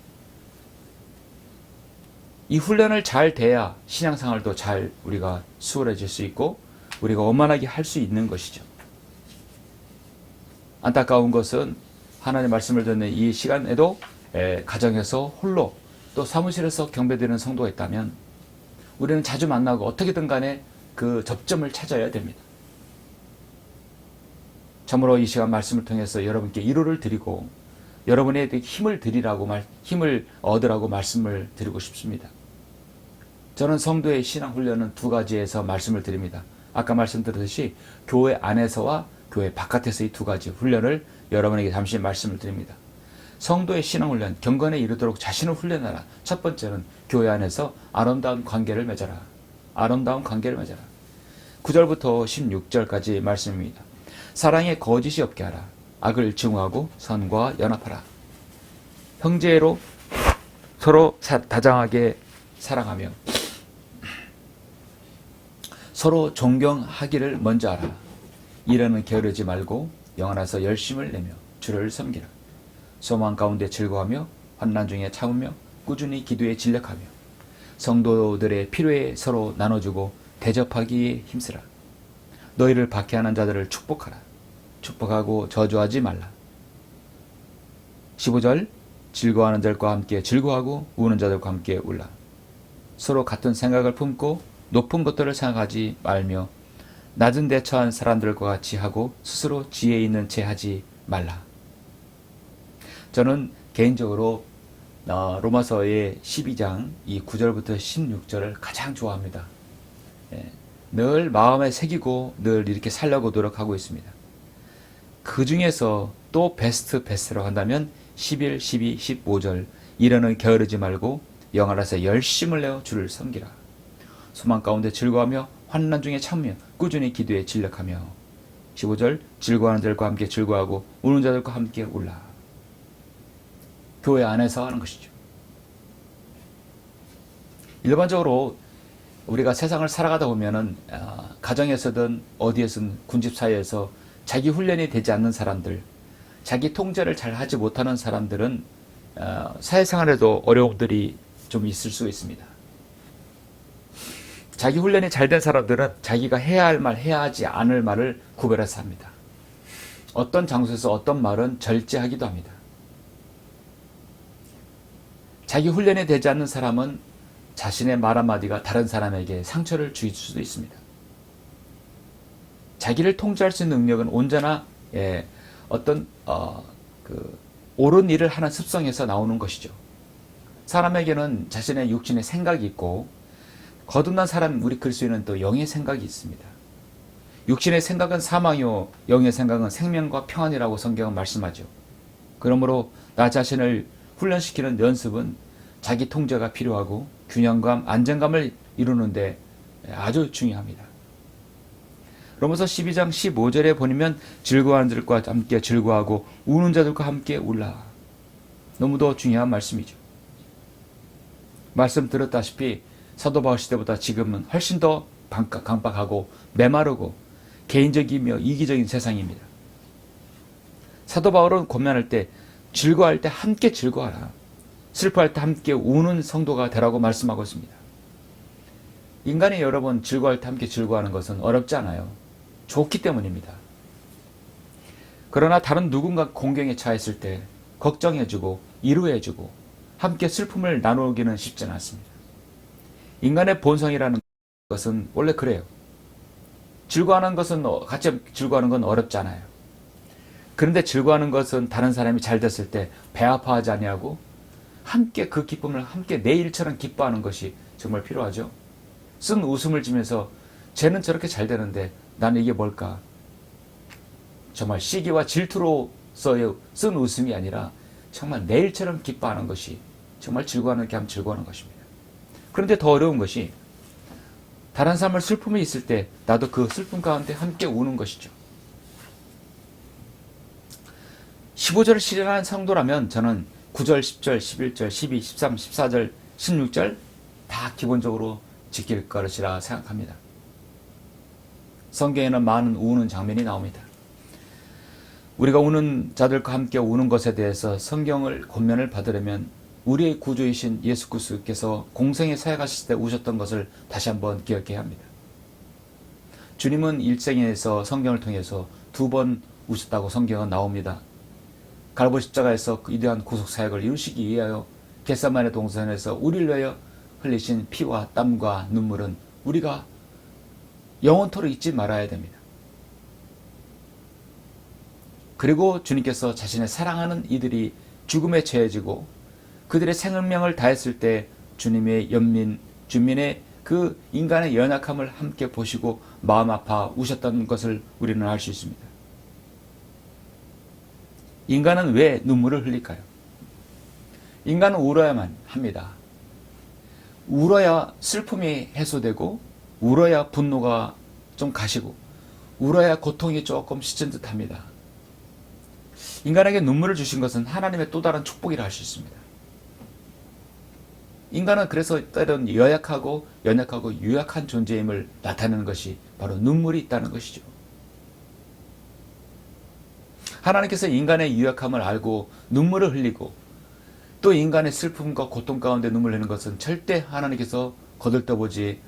이 훈련을 잘 돼야 신앙생활도 잘 우리가 수월해질 수 있고 우리가 원만하게 할 수 있는 것이죠. 안타까운 것은 하나님의 말씀을 듣는 이 시간에도 가정에서 홀로 또 사무실에서 경배드리는 성도가 있다면 우리는 자주 만나고 어떻게든 간에 그 접점을 찾아야 됩니다. 참으로 이 시간 말씀을 통해서 여러분께 위로를 드리고 여러분의 힘을 얻으라고 말씀을 드리고 싶습니다. 저는 성도의 신앙 훈련은 두 가지에서 말씀을 드립니다. 아까 말씀드렸듯이 교회 안에서와 교회 바깥에서의 두 가지 훈련을 여러분에게 잠시 말씀을 드립니다. 성도의 신앙 훈련, 경건에 이르도록 자신을 훈련하라. 첫 번째는 교회 안에서 아름다운 관계를 맺어라. 아름다운 관계를 맺어라. 9절부터 16절까지 말씀입니다. 사랑에 거짓이 없게 하라. 악을 증오하고 선과 연합하라. 형제로 서로 다정하게 사랑하며 서로 존경하기를 먼저 하라. 일에는 게으르지 말고 영안에서 열심을 내며 주를 섬기라. 소망 가운데 즐거워하며 환난 중에 참으며 꾸준히 기도에 진력하며 성도들의 필요에 서로 나눠주고 대접하기에 힘쓰라. 너희를 박해하는 자들을 축복하라. 축복하고 저주하지 말라. 15절 즐거워하는 자들과 함께 즐거워하고 우는 자들과 함께 울라. 서로 같은 생각을 품고 높은 것들을 생각하지 말며 낮은 데 처한 사람들과 같이 하고 스스로 지혜 있는 채 하지 말라. 저는 개인적으로 로마서의 12장 이 9절부터 16절을 가장 좋아합니다. 늘 마음에 새기고 늘 이렇게 살려고 노력하고 있습니다. 그 중에서 또 베스트라고 한다면 11, 12, 15절 이르는 게으르지 말고 영 안에서 열심을 내어 주를 섬기라. 소망 가운데 즐거워하며 환난 중에 참으며 꾸준히 기도에 진력하며 15절 즐거워하는 자들과 함께 즐거워하고 우는 자들과 함께 울라. 교회 안에서 하는 것이죠. 일반적으로 우리가 세상을 살아가다 보면은 가정에서든 어디에서든 군집 사회에서 자기 훈련이 되지 않는 사람들, 자기 통제를 잘 하지 못하는 사람들은 사회생활에도 어려움들이 좀 있을 수 있습니다. 자기 훈련이 잘 된 사람들은 자기가 해야 할 말, 해야 하지 않을 말을 구별해서 합니다. 어떤 장소에서 어떤 말은 절제하기도 합니다. 자기 훈련이 되지 않는 사람은 자신의 말 한마디가 다른 사람에게 상처를 줄 수도 있습니다. 자기를 통제할 수 있는 능력은 온전한 어떤 옳은 일을 하는 습성에서 나오는 것이죠. 사람에게는 자신의 육신의 생각이 있고 거듭난 사람 우리 그리스도인은 또 영의 생각이 있습니다. 육신의 생각은 사망이요 영의 생각은 생명과 평안이라고 성경은 말씀하죠. 그러므로 나 자신을 훈련시키는 연습은 자기 통제가 필요하고 균형감, 안정감을 이루는데 아주 중요합니다. 로마서 12장 15절에 보면 즐거워하는 자들과 함께 즐거워하고 우는 자들과 함께 울라. 너무도 중요한 말씀이죠. 말씀 들었다시피 사도 바울 시대보다 지금은 훨씬 더 강박하고 메마르고 개인적이며 이기적인 세상입니다. 사도 바울은 고면할 때 즐거워할 때 함께 즐거워하라. 슬퍼할 때 함께 우는 성도가 되라고 말씀하고 있습니다. 인간이 여러분 즐거워할 때 함께 즐거워하는 것은 어렵지 않아요. 좋기 때문입니다. 그러나 다른 누군가 공경에 처했을 때 걱정해주고 위로해주고 함께 슬픔을 나누기는 쉽지는 않습니다. 인간의 본성이라는 것은 원래 그래요. 즐거워하는 것은 같이 즐거워하는 건 어렵지 않아요. 그런데 즐거워하는 것은 다른 사람이 잘 됐을 때 배 아파하지 아니하고 함께 그 기쁨을 함께 내 일처럼 기뻐하는 것이 정말 필요하죠. 쓴 웃음을 지면서 쟤는 저렇게 잘 되는데 나는 이게 뭘까? 정말 시기와 질투로서의 쓴 웃음이 아니라 정말 내 일처럼 기뻐하는 것이 정말 즐거워하는 게 하면 즐거워하는 것입니다. 그런데 더 어려운 것이 다른 사람을 슬픔이 있을 때 나도 그 슬픔 가운데 함께 우는 것이죠. 15절을 실현한 성도라면 저는 9절, 10절, 11절, 12, 13, 14절, 16절 다 기본적으로 지킬 것이라 생각합니다. 성경에는 많은 우는 장면이 나옵니다. 우리가 우는 자들과 함께 우는 것에 대해서 성경을 권면을 받으려면 우리의 구주이신 예수 그리스도께서 공생에 사역하실 때 우셨던 것을 다시 한번 기억해야 합니다. 주님은 일생에서 성경을 통해서 2번 우셨다고 성경은 나옵니다. 갈보리 십자가에서 그 위대한 구속 사역을 이루시기 위하여 겟세마네 동산에서 우리를 위하여 흘리신 피와 땀과 눈물은 우리가 영원토록 잊지 말아야 됩니다. 그리고 주님께서 자신의 사랑하는 이들이 죽음에 처해지고 그들의 생명을 다했을 때 주님의 주민의 그 인간의 연약함을 함께 보시고 마음 아파 우셨다는 것을 우리는 알 수 있습니다. 인간은 왜 눈물을 흘릴까요? 인간은 울어야만 합니다. 울어야 슬픔이 해소되고 울어야 분노가 좀 가시고 울어야 고통이 조금 씻은 듯 합니다. 인간에게 눈물을 주신 것은 하나님의 또 다른 축복이라 할 수 있습니다. 인간은 그래서 때론 연약하고 유약한 존재임을 나타내는 것이 바로 눈물이 있다는 것이죠. 하나님께서 인간의 유약함을 알고 눈물을 흘리고 또 인간의 슬픔과 고통 가운데 눈물 흘리는 것은 절대 하나님께서 거들떠보지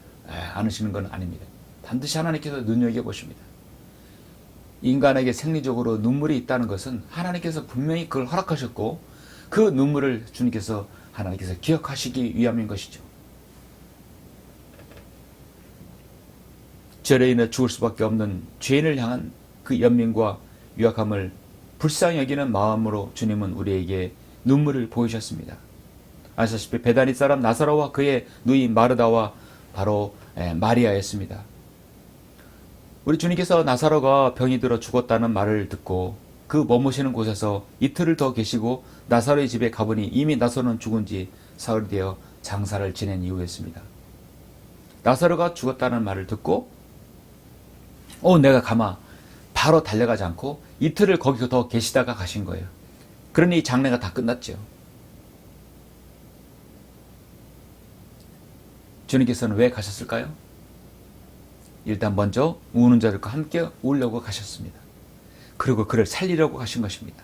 않으시는 건 아닙니다. 반드시 하나님께서 눈여겨보십니다. 인간에게 생리적으로 눈물이 있다는 것은 하나님께서 분명히 그걸 허락하셨고 그 눈물을 주님께서 하나님께서 기억하시기 위함인 것이죠. 죄로 인해 죽을 수밖에 없는 죄인을 향한 그 연민과 유약함을 불쌍히 여기는 마음으로 주님은 우리에게 눈물을 보이셨습니다. 아시다시피 베다니 사람 나사로와 그의 누이 마르다와 바로 마리아였습니다. 우리 주님께서 나사로가 병이 들어 죽었다는 말을 듣고 그 머무시는 곳에서 이틀을 더 계시고 나사로의 집에 가보니 이미 나사로는 죽은 지 사흘이 되어 장사를 지낸 이후였습니다. 나사로가 죽었다는 말을 듣고 내가 가마 바로 달려가지 않고 이틀을 거기서 더 계시다가 가신 거예요. 그러니 장례가 다 끝났죠. 주님께서는 왜 가셨을까요? 일단 먼저 우는 자들과 함께 울려고 가셨습니다. 그리고 그를 살리려고 가신 것입니다.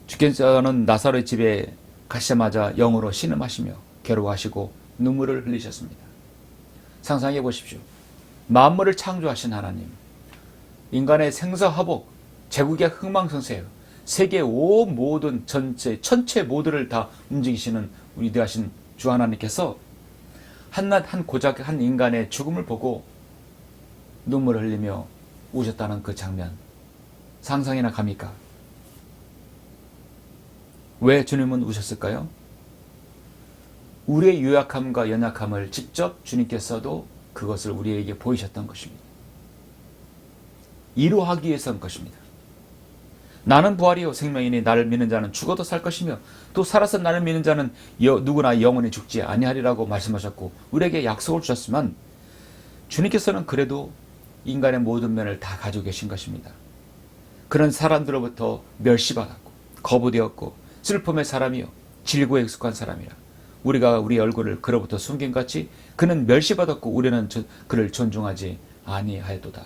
주께서는 나사로의 집에 가시자마자 영으로 신음하시며 괴로워하시고 눈물을 흘리셨습니다. 상상해 보십시오. 만물을 창조하신 하나님, 인간의 생사화복, 제국의 흥망성쇠, 세계 온 모든 천체 모두를 다 움직이시는 위대하신 주 하나님께서 한낱 고작 한 인간의 죽음을 보고 눈물을 흘리며 우셨다는 그 장면, 상상이나 갑니까? 왜 주님은 우셨을까요? 우리의 유약함과 연약함을 직접 주님께서도 그것을 우리에게 보이셨던 것입니다. 이루하기 위해서인 것입니다. 나는 부활이요 생명이니 나를 믿는 자는 죽어도 살 것이며 또 살아서 나를 믿는 자는 누구나 영원히 죽지 아니하리라고 말씀하셨고 우리에게 약속을 주셨지만 주님께서는 그래도 인간의 모든 면을 다 가지고 계신 것입니다. 그런 사람들로부터 멸시받았고 거부되었고 슬픔의 사람이요 질고에 익숙한 사람이라 우리가 우리 얼굴을 그로부터 숨긴같이 그는 멸시받았고 우리는 그를 존중하지 아니하였도다.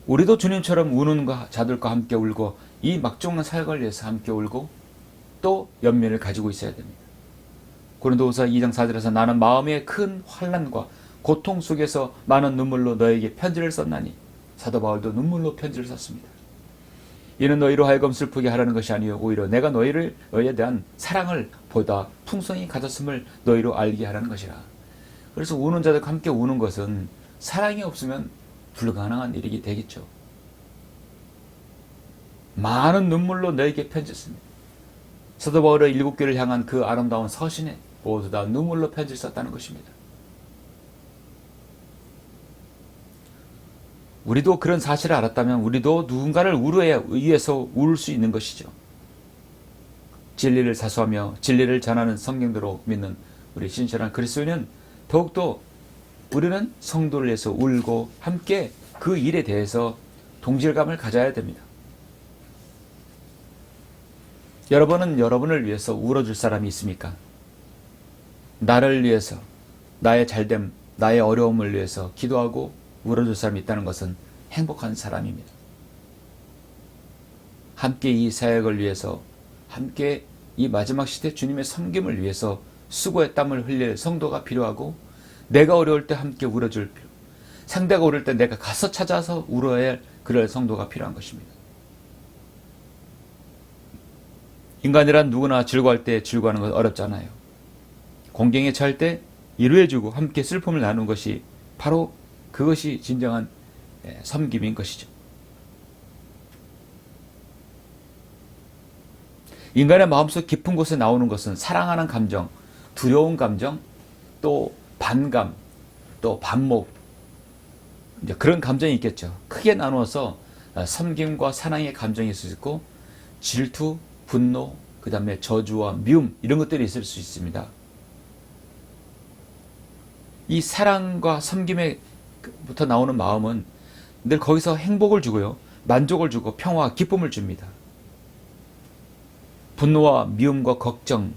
우리도 주님처럼 우는 자들과 함께 울고 이 막중한 사역을 위해서 함께 울고 또 연민을 가지고 있어야 됩니다. 고린도후서 2장 4절에서 나는 마음의 큰 환난과 고통 속에서 많은 눈물로 너에게 편지를 썼나니 사도 바울도 눈물로 편지를 썼습니다. 이는 너희로 하여금 슬프게 하라는 것이 아니요 오히려 내가 너희에 대한 사랑을 보다 풍성히 가졌음을 너희로 알게 하라는 것이라. 그래서 우는 자들과 함께 우는 것은 사랑이 없으면 불가능한 일이 되겠죠. 많은 눈물로 너에게 편지했습니다. 사도 바울의 7교를 향한 그 아름다운 서신에 모두 다 눈물로 편지를 썼다는 것입니다. 우리도 그런 사실을 알았다면 우리도 누군가를 위해서 울 수 있는 것이죠. 진리를 사수하며 진리를 전하는 성경대로 믿는 우리 신실한 그리스도인은 더욱더 우리는 성도를 위해서 울고 함께 그 일에 대해서 동질감을 가져야 됩니다. 여러분은 여러분을 위해서 울어줄 사람이 있습니까? 나를 위해서, 나의 잘됨, 나의 어려움을 위해서 기도하고 울어줄 사람이 있다는 것은 행복한 사람입니다. 함께 이 사역을 위해서, 함께 이 마지막 시대 주님의 섬김을 위해서 수고의 땀을 흘릴 성도가 필요하고 내가 어려울 때 함께 울어줄 필요, 상대가 어려울 때 내가 가서 찾아서 울어야 할 그럴 성도가 필요한 것입니다. 인간이란 누구나 즐거워할 때 즐거워하는 건 어렵잖아요. 공경에 처할 때 위로해주고 함께 슬픔을 나누는 것이 바로 그것이 진정한 섬김인 것이죠. 인간의 마음속 깊은 곳에 나오는 것은 사랑하는 감정, 두려운 감정, 또 반감, 또 반목, 이제 그런 감정이 있겠죠. 크게 나누어서 섬김과 사랑의 감정이 있을 수 있고 질투, 분노, 그 다음에 저주와 미움 이런 것들이 있을 수 있습니다. 이 사랑과 섬김에부터 나오는 마음은 늘 거기서 행복을 주고요. 만족을 주고 평화와 기쁨을 줍니다. 분노와 미움과 걱정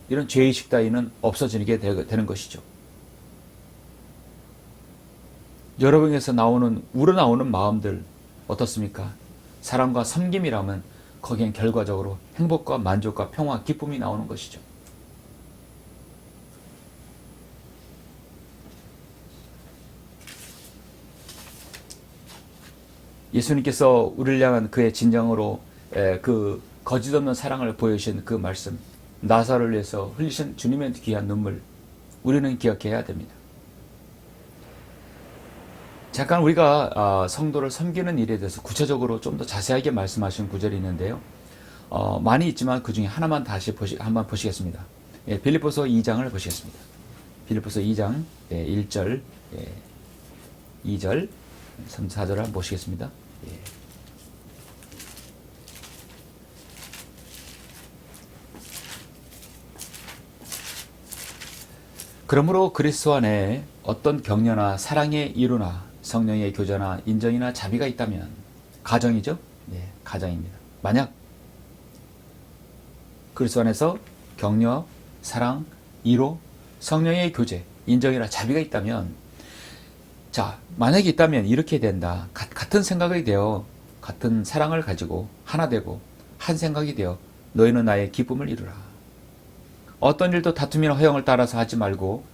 이런 죄의식 따위는 없어지게 되는 것이죠. 여러분에서 우러나오는 마음들 어떻습니까? 사랑과 섬김이라면 거기엔 결과적으로 행복과 만족과 평화, 기쁨이 나오는 것이죠. 예수님께서 우리를 향한 그의 진정으로 그 거짓없는 사랑을 보여주신 그 말씀, 나사로를 위해서 흘리신 주님의 귀한 눈물, 우리는 기억해야 됩니다. 잠깐 우리가 성도를 섬기는 일에 대해서 구체적으로 좀 더 자세하게 말씀하신 구절이 있는데요. 많이 있지만 그 중에 하나만 다시 한번 보시겠습니다. 예, 빌립보서 2장을 보시겠습니다. 빌립보서 2장 1절, 2절, 3, 4절을 한번 보시겠습니다. 예. 그러므로 그리스도 안에 어떤 격려나 사랑의 이루나 성령의 교제나 인정이나 자비가 있다면, 가정이죠? 네, 가정입니다. 만약 그리스도 안에서 격려, 사랑, 이로, 성령의 교제, 인정이나 자비가 있다면, 자, 만약에 있다면 이렇게 된다. 같은 생각이 되어 같은 사랑을 가지고 하나 되고 한 생각이 되어 너희는 나의 기쁨을 이루라. 어떤 일도 다툼이나 허영을 따라서 하지 말고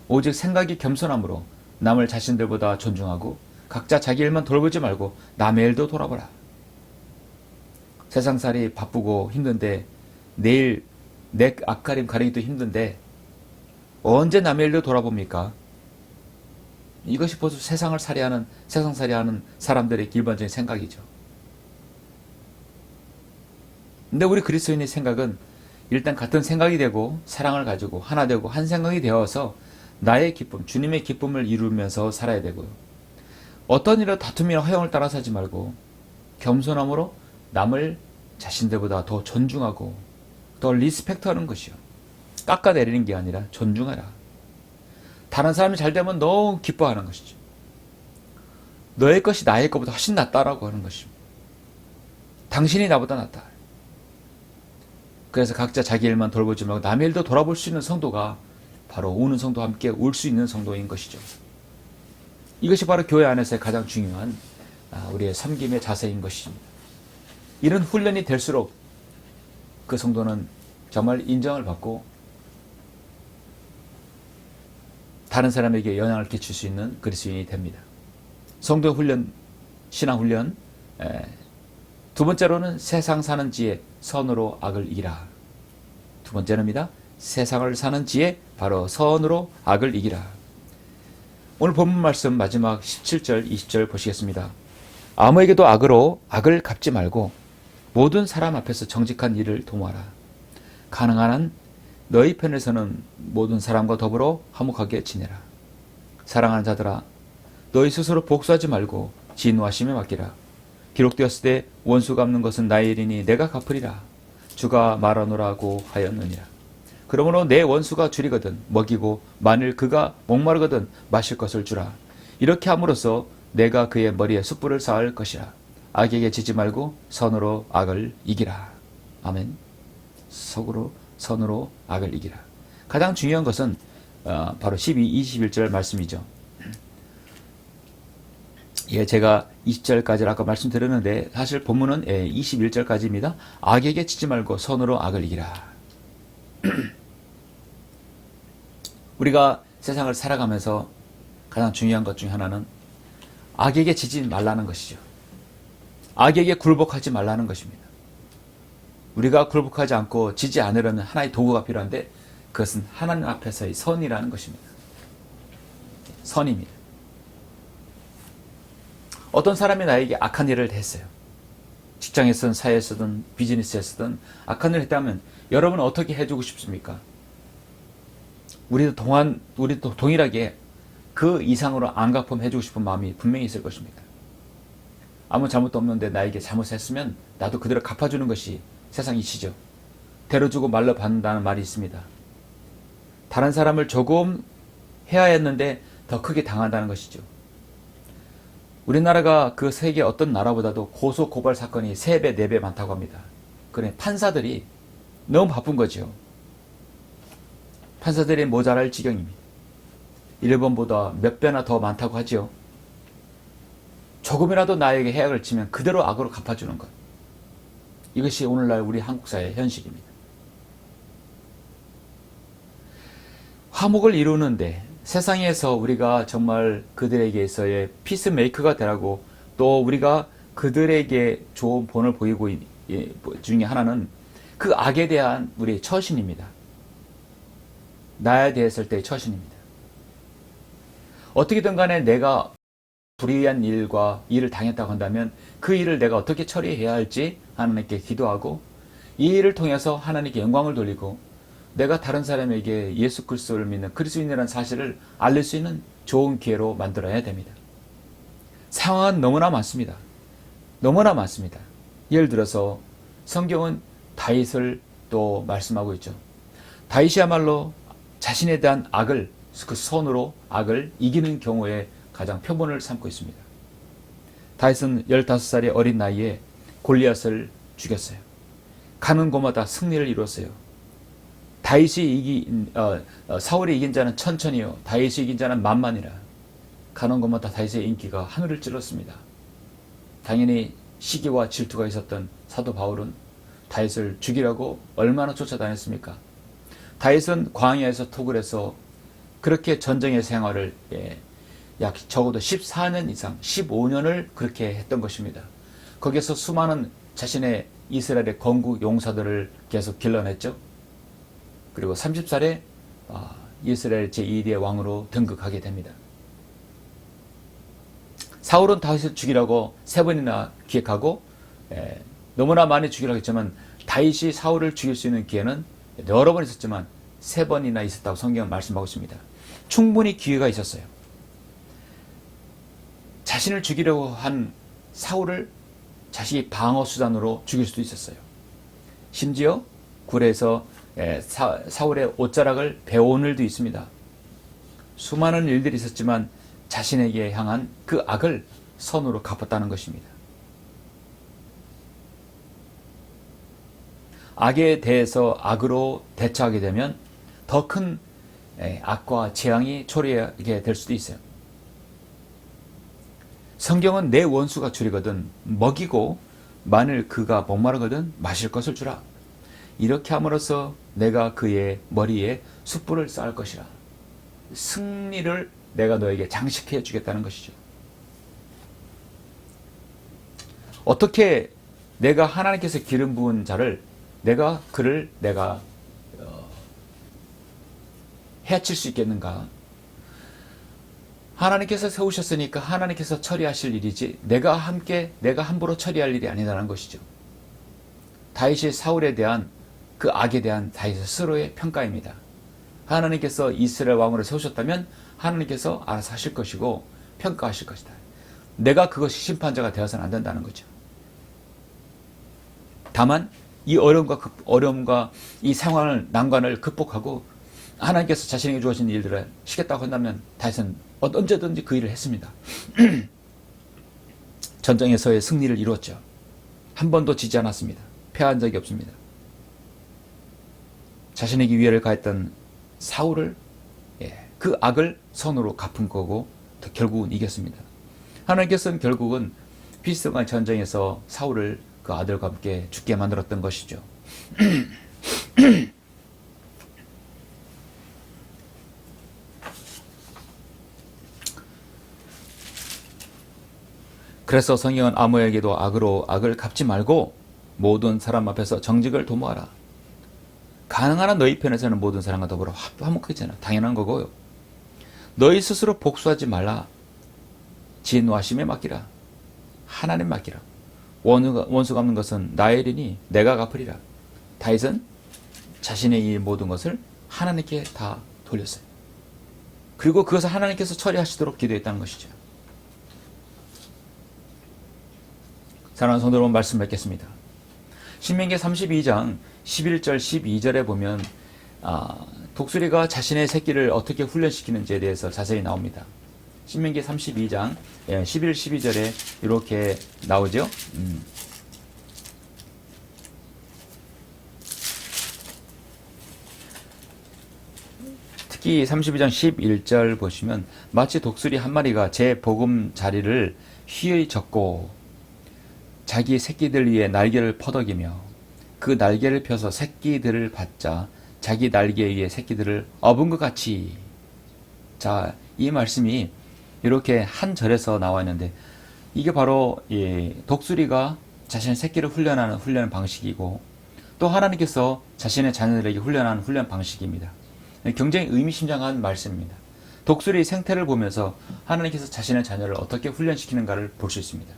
오직 생각이 겸손함으로 남을 자신들보다 존중하고 각자 자기 일만 돌보지 말고 남의 일도 돌아보라. 세상살이 바쁘고 힘든데 내일 내 앞가림 가리기도 힘든데 언제 남의 일도 돌아봅니까? 이것이 벌써 세상살이 하는 사람들의 일반적인 생각이죠. 근데 우리 그리스도인의 생각은 일단 같은 생각이 되고 사랑을 가지고 하나 되고 한 생각이 되어서 나의 기쁨, 주님의 기쁨을 이루면서 살아야 되고요. 어떤 일을 다툼이나 허영을 따라서 하지 말고 겸손함으로 남을 자신들보다 더 존중하고 더 리스펙트하는 것이요. 깎아내리는 게 아니라 존중하라. 다른 사람이 잘 되면 너무 기뻐하는 것이죠. 너의 것이 나의 것보다 훨씬 낫다라고 하는 것입니다. 당신이 나보다 낫다. 그래서 각자 자기 일만 돌보지 말고 남의 일도 돌아볼 수 있는 성도가 바로 우는 성도와 함께 울 수 있는 성도인 것이죠. 이것이 바로 교회 안에서의 가장 중요한 우리의 섬김의 자세인 것입니다. 이런 훈련이 될수록 그 성도는 정말 인정을 받고 다른 사람에게 영향을 끼칠 수 있는 그리스도인이 됩니다. 성도 훈련, 신앙 훈련. 두 번째로는 세상 사는 지혜 선으로 악을 이기라. 두 번째입니다. 세상을 사는 지혜 바로 선으로 악을 이기라. 오늘 본문 말씀 마지막 17절 20절 보시겠습니다. 아무에게도 악으로 악을 갚지 말고 모든 사람 앞에서 정직한 일을 도모하라. 가능한 한 너희 편에서는 모든 사람과 더불어 화목하게 지내라. 사랑하는 자들아, 너희 스스로 복수하지 말고 진노하심에 맡기라. 기록되었을 때 원수 갚는 것은 나의 일이니 내가 갚으리라. 주가 말하노라고 하였느니라. 그러므로 내 원수가 줄이거든 먹이고 만일 그가 목마르거든 마실 것을 주라. 이렇게 함으로써 내가 그의 머리에 숯불을 쌓을 것이라. 악에게 지지 말고 선으로 악을 이기라. 아멘. 선으로 악을 이기라. 가장 중요한 것은 바로 12, 21절 말씀이죠. 예, 제가 20절까지 아까 말씀드렸는데 사실 본문은 21절까지입니다. 악에게 치지 말고 선으로 악을 이기라. 우리가 세상을 살아가면서 가장 중요한 것 중에 하나는 악에게 지지 말라는 것이죠. 악에게 굴복하지 말라는 것입니다. 우리가 굴복하지 않고 지지 않으려면 하나의 도구가 필요한데 그것은 하나님 앞에서의 선이라는 것입니다. 선입니다. 어떤 사람이 나에게 악한 일을 했어요. 직장에서든 사회에서든 비즈니스에서든 악한 일을 했다면 여러분은 어떻게 해주고 싶습니까? 우리도 동일하게 그 이상으로 안갚음 해주고 싶은 마음이 분명히 있을 것입니다. 아무 잘못도 없는데 나에게 잘못했으면 나도 그대로 갚아주는 것이 세상이시죠. 대로 주고 말로 받는다는 말이 있습니다. 다른 사람을 조금 해야 했는데 더 크게 당한다는 것이죠. 우리나라가 그 세계 어떤 나라보다도 고소 고발 사건이 3배, 4배 많다고 합니다. 그래 판사들이 너무 바쁜 거죠. 판사들이 모자랄 지경입니다. 일본보다 몇 배나 더 많다고 하죠. 조금이라도 나에게 해악을 치면 그대로 악으로 갚아주는 것. 이것이 오늘날 우리 한국 사회의 현실입니다. 화목을 이루는데 세상에서 우리가 정말 그들에게서의 피스메이커가 되라고 또 우리가 그들에게 좋은 본을 보이고 중에 하나는 그 악에 대한 우리의 처신입니다. 나에 대했을 때의 처신입니다. 어떻게든 간에 내가 불의한 일을 당했다고 한다면 그 일을 내가 어떻게 처리해야 할지 하나님께 기도하고 이 일을 통해서 하나님께 영광을 돌리고 내가 다른 사람에게 예수 그리스도를 믿는 그리스도인이라는 사실을 알릴 수 있는 좋은 기회로 만들어야 됩니다. 상황은 너무나 많습니다. 너무나 많습니다. 예를 들어서 성경은 다윗을 또 말씀하고 있죠. 다윗이야말로 자신에 대한 악을 그 손으로 악을 이기는 경우에 가장 표본을 삼고 있습니다. 다윗은 15살의 어린 나이에 골리앗을 죽였어요. 가는 곳마다 승리를 이뤘어요. 사울이 이긴 자는 천천히요 다윗이 이긴 자는 만만이라. 가는 곳마다 다윗의 인기가 하늘을 찔렀습니다. 당연히 시기와 질투가 있었던 사도 바울은 다윗을 죽이라고 얼마나 쫓아다녔습니까? 다윗은 광야에서 토굴 해서 그렇게 전쟁의 생활을 약 적어도 14년 이상 15년을 그렇게 했던 것입니다. 거기서 수많은 자신의 이스라엘의 건국 용사들을 계속 길러냈죠. 그리고 30살에 이스라엘 제2대 왕으로 등극하게 됩니다. 사울은 다윗을 죽이라고 3번이나 기획하고 너무나 많이 죽이라고 했지만 다윗이 사울을 죽일 수 있는 기회는 여러 번 있었지만 3번이나 있었다고 성경은 말씀하고 있습니다. 충분히 기회가 있었어요. 자신을 죽이려고 한 사울을 자신이 방어 수단으로 죽일 수도 있었어요. 심지어 굴에서 사울의 옷자락을 베어온 일도 있습니다. 수많은 일들이 있었지만 자신에게 향한 그 악을 선으로 갚았다는 것입니다. 악에 대해서 악으로 대처하게 되면 더 큰 악과 재앙이 초래하게 될 수도 있어요. 성경은 내 원수가 줄이거든 먹이고 만일 그가 목마르거든 마실 것을 주라. 이렇게 함으로써 내가 그의 머리에 숯불을 쌓을 것이라. 승리를 내가 너에게 장식해 주겠다는 것이죠. 어떻게 내가 하나님께서 기름 부은 자를 내가 해칠 수 있겠는가? 하나님께서 세우셨으니까 하나님께서 처리하실 일이지 내가 함부로 처리할 일이 아니라는 것이죠. 다윗이 사울에 대한 그 악에 대한 다윗의 스스로의 평가입니다. 하나님께서 이스라엘 왕으로 세우셨다면 하나님께서 알아서 하실 것이고 평가하실 것이다. 내가 그것이 심판자가 되어서는 안 된다는 거죠. 다만 이 어려움과 이 상황을 난관을 극복하고 하나님께서 자신에게 주어진 일들을 시겠다고 한다면 다윗은 언제든지 그 일을 했습니다. 전쟁에서의 승리를 이루었죠. 한 번도 지지 않았습니다. 패한 적이 없습니다. 자신에게 위해를 가했던 사울을 그 악을 선으로 갚은 거고 결국은 이겼습니다. 하나님께서는 결국은 필스가 전쟁에서 사울을 그 아들과 함께 죽게 만들었던 것이죠. 그래서 성경은 아무에게도 악으로 악을 갚지 말고 모든 사람 앞에서 정직을 도모하라. 가능한 한 너희 편에서는 모든 사람과 더불어 화목하잖아. 당연한 거고요. 너희 스스로 복수하지 말라. 진노하심에 맡기라. 하나님 맡기라. 원수 갚는 것은 나의 일이니 내가 갚으리라. 다윗은 자신의 이 모든 것을 하나님께 다 돌렸어요. 그리고 그것을 하나님께서 처리하시도록 기도했다는 것이죠. 사랑하는 성도 여러분, 말씀 뵙겠습니다. 신명기 32장 11절 12절에 보면 독수리가 자신의 새끼를 어떻게 훈련시키는지에 대해서 자세히 나옵니다. 신명기 32장 11, 12절에 이렇게 나오죠. 특히 32장 11절 보시면 마치 독수리 한 마리가 제 보금자리를 휘의 젓고 자기 새끼들 위에 날개를 퍼덕이며 그 날개를 펴서 새끼들을 받자 자기 날개 위에 새끼들을 업은 것 같이. 자, 이 말씀이 이렇게 한 절에서 나와 있는데 이게 바로 독수리가 자신의 새끼를 훈련하는 훈련 방식이고 또 하나님께서 자신의 자녀들에게 훈련하는 훈련 방식입니다. 굉장히 의미심장한 말씀입니다. 독수리 생태를 보면서 하나님께서 자신의 자녀를 어떻게 훈련시키는가를 볼 수 있습니다.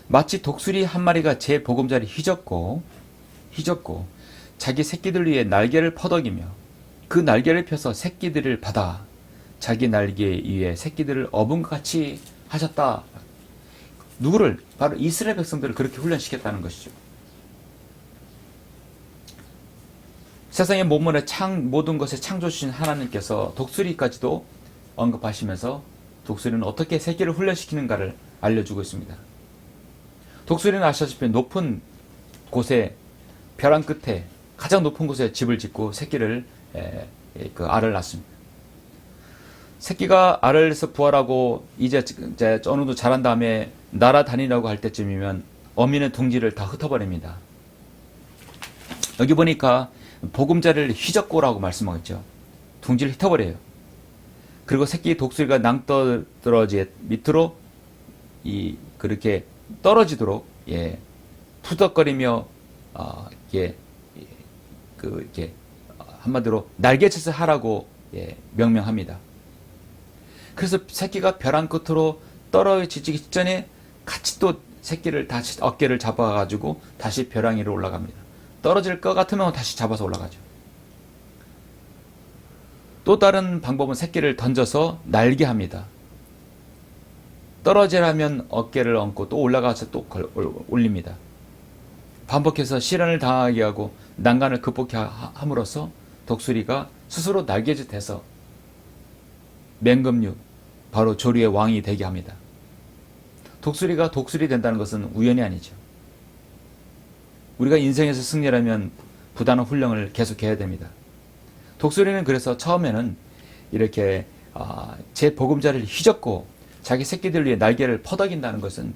마치 독수리 한 마리가 제 보금자리 휘젓고 자기 새끼들 위해 날개를 퍼덕이며 그 날개를 펴서 새끼들을 받아 자기 날개 위에 새끼들을 어분과 같이 하셨다. 누구를? 바로 이스라엘 백성들을 그렇게 훈련시켰다는 것이죠. 세상의 모든 것에 창조주신 하나님께서 독수리까지도 언급하시면서 독수리는 어떻게 새끼를 훈련시키는가를 알려주고 있습니다. 독수리는 아시다시피 높은 곳에, 벼랑 끝에 가장 높은 곳에 집을 짓고 새끼를, 그 알을 낳습니다. 새끼가 알을에서 부활하고 이제 어느 정도 자란 다음에 날아다니라고 할 때쯤이면 어미는 둥지를 다 흩어버립니다. 여기 보니까 보금자리를 휘젓고라고 말씀하고 있죠. 둥지를 흩어버려요. 그리고 새끼 독수리가 낭떠러지 밑으로 그렇게 떨어지도록 푸덕거리며 이렇게 한마디로 날개짓을 하라고 명명합니다. 그래서 새끼가 벼랑 끝으로 떨어지기 직전에 같이 또 새끼를 다시 어깨를 잡아가지고 다시 벼랑 위로 올라갑니다. 떨어질 것 같으면 다시 잡아서 올라가죠. 또 다른 방법은 새끼를 던져서 날게 합니다. 떨어지라면 어깨를 얹고 또 올라가서 또 올립니다. 반복해서 시련을 당하게 하고 난간을 극복해 함으로써 독수리가 스스로 날개짓해서 맹금류, 바로 조류의 왕이 되게 합니다. 독수리가 독수리 된다는 것은 우연이 아니죠. 우리가 인생에서 승리하려면 부단한 훈련을 계속해야 됩니다. 독수리는 그래서 처음에는 이렇게 제 보금자리를 휘젓고 자기 새끼들 위해 날개를 퍼덕인다는 것은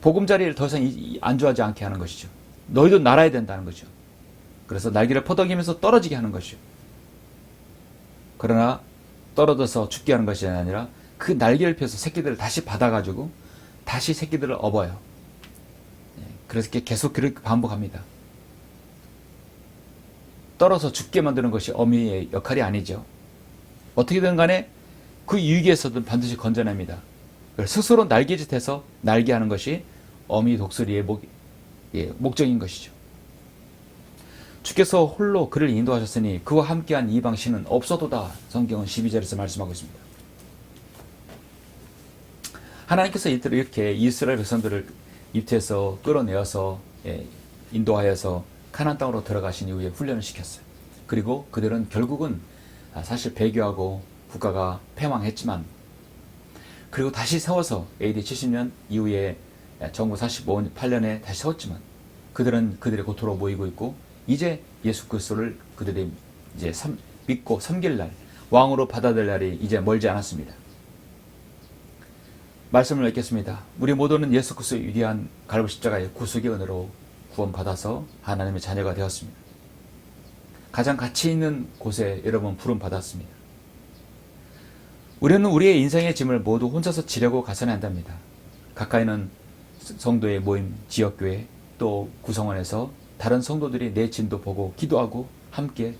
보금자리를 더 이상 안주하지 않게 하는 것이죠. 너희도 날아야 된다는 거죠. 그래서 날개를 퍼덕이면서 떨어지게 하는 것이죠. 그러나 떨어져서 죽게 하는 것이 아니라 그 날개를 펴서 새끼들을 다시 받아가지고 다시 새끼들을 업어요. 그래서 계속 그렇게 반복합니다. 떨어서 죽게 만드는 것이 어미의 역할이 아니죠. 어떻게든 간에 그 위기에서든 반드시 건져냅니다. 스스로 날개짓해서 날게 하는 것이 어미 독수리의 목적인 것이죠. 주께서 홀로 그를 인도하셨으니 그와 함께한 이방 신은 없어도다. 성경은 12절에서 말씀하고 있습니다. 하나님께서 이렇게 이스라엘 백성들을 이집트에서 끌어내어서 인도하여서 가나안 땅으로 들어가신 이후에 훈련을 시켰어요. 그리고 그들은 결국은 사실 배교하고 국가가 패망했지만 그리고 다시 세워서 AD 70년 이후에 정부 48년에 다시 세웠지만 그들은 그들의 고토로 모이고 있고 이제 예수 그리스도를 그들이 이제 믿고 섬길 날, 왕으로 받아들일 날이 이제 멀지 않았습니다. 말씀을 읽겠습니다. 우리 모두는 예수 그리스도의 위대한 갈보리 십자가의 구속의 은혜로 구원받아서 하나님의 자녀가 되었습니다. 가장 가치 있는 곳에 여러분 부름 받았습니다. 우리는 우리의 인생의 짐을 모두 혼자서 지려고 가서는 안 됩니다. 가까이는 성도의 모임, 지역교회, 또 구성원에서 다른 성도들이 내 짐도 보고 기도하고 함께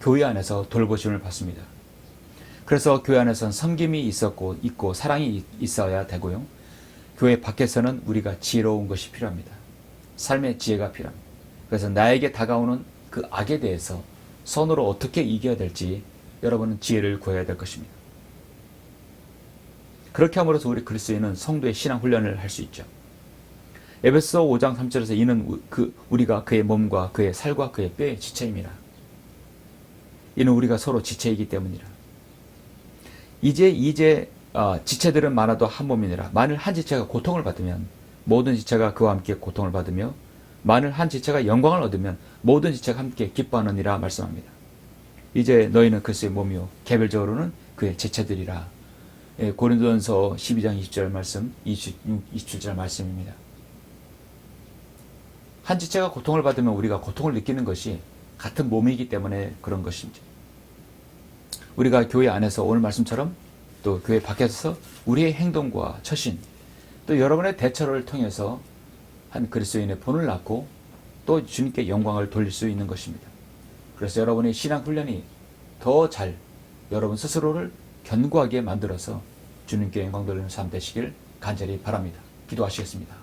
교회 안에서 돌보심을 받습니다. 그래서 교회 안에서는 섬김이 있고 사랑이 있어야 되고요. 교회 밖에서는 우리가 지혜로운 것이 필요합니다. 삶의 지혜가 필요합니다. 그래서 나에게 다가오는 그 악에 대해서 선으로 어떻게 이겨야 될지 여러분은 지혜를 구해야 될 것입니다. 그렇게 함으로써 우리 그리스도인은 성도의 신앙 훈련을 할 수 있죠. 에베소 5장 3절에서 이는 우리가 그의 몸과 그의 살과 그의 뼈의 지체임이라. 이는 우리가 서로 지체이기 때문이라. 이제 지체들은 많아도 한 몸이니라. 만일 한 지체가 고통을 받으면 모든 지체가 그와 함께 고통을 받으며 만일 한 지체가 영광을 얻으면 모든 지체가 함께 기뻐하느니라 말씀합니다. 이제 너희는 그리스도의 몸이요 개별적으로는 그의 지체들이라. 고린도전서 12장 20절 말씀, 27절 말씀입니다. 한 지체가 고통을 받으면 우리가 고통을 느끼는 것이 같은 몸이기 때문에 그런 것입니다. 우리가 교회 안에서 오늘 말씀처럼 또 교회 밖에서 우리의 행동과 처신 또 여러분의 대처를 통해서 한 그리스도인의 본을 낳고 또 주님께 영광을 돌릴 수 있는 것입니다. 그래서 여러분의 신앙 훈련이 더 잘 여러분 스스로를 견고하게 만들어서 주님께 영광 돌리는 삶 되시길 간절히 바랍니다. 기도하시겠습니다.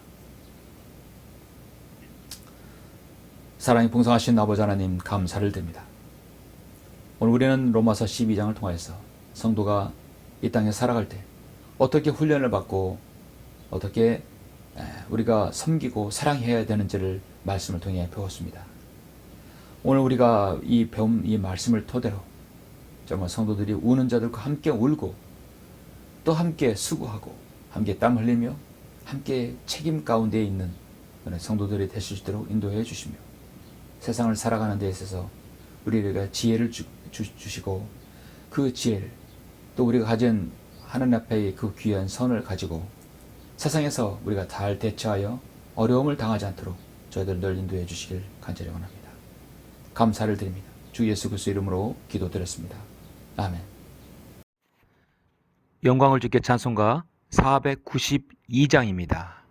사랑이 풍성하신 아버지 하나님, 감사를 드립니다. 오늘 우리는 로마서 12장을 통해서 성도가 이 땅에 살아갈 때 어떻게 훈련을 받고 어떻게 우리가 섬기고 사랑해야 되는지를 말씀을 통해 배웠습니다. 오늘 우리가 이 배움, 이 말씀을 토대로 정말 성도들이 우는 자들과 함께 울고 또 함께 수고하고 함께 땀 흘리며 함께 책임 가운데 있는 성도들이 되실 수 있도록 인도해 주시며 세상을 살아가는 데 있어서 우리에게 지혜를 주시고 그 지혜를 또 우리가 가진 하나님 앞에 그 귀한 선을 가지고 세상에서 우리가 잘 대처하여 어려움을 당하지 않도록 저희들 늘 인도해 주시길 간절히 원합니다. 감사를 드립니다. 주 예수 그리스도 이름으로 기도드렸습니다. 아멘. 영광을 주께 찬송가 492장입니다.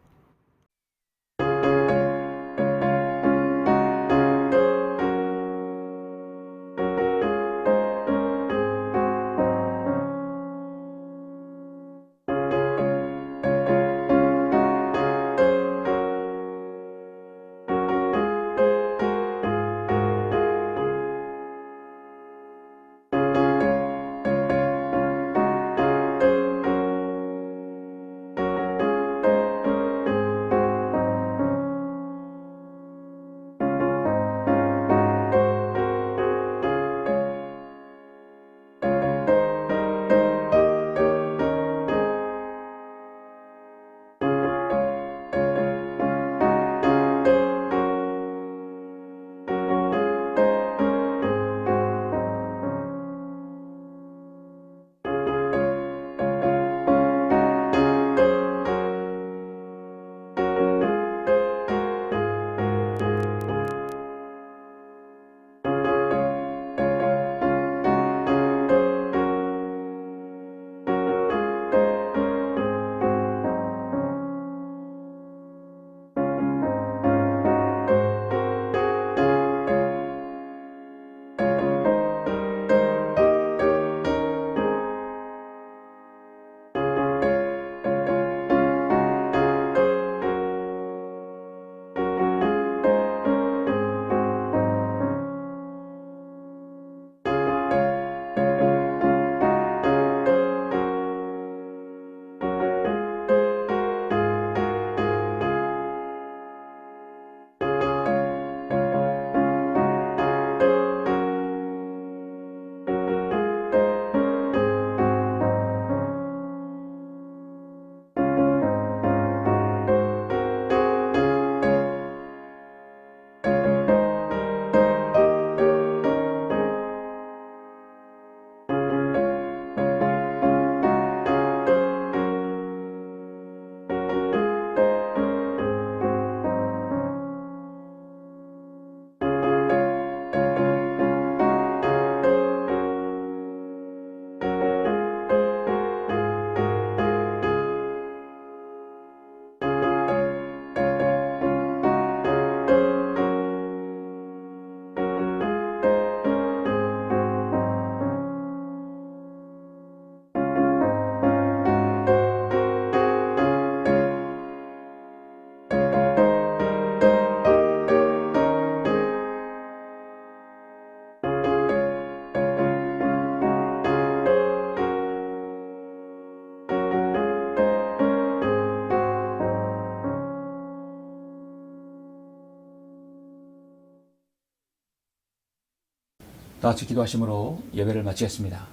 다 같이 기도하심으로 예배를 마치겠습니다.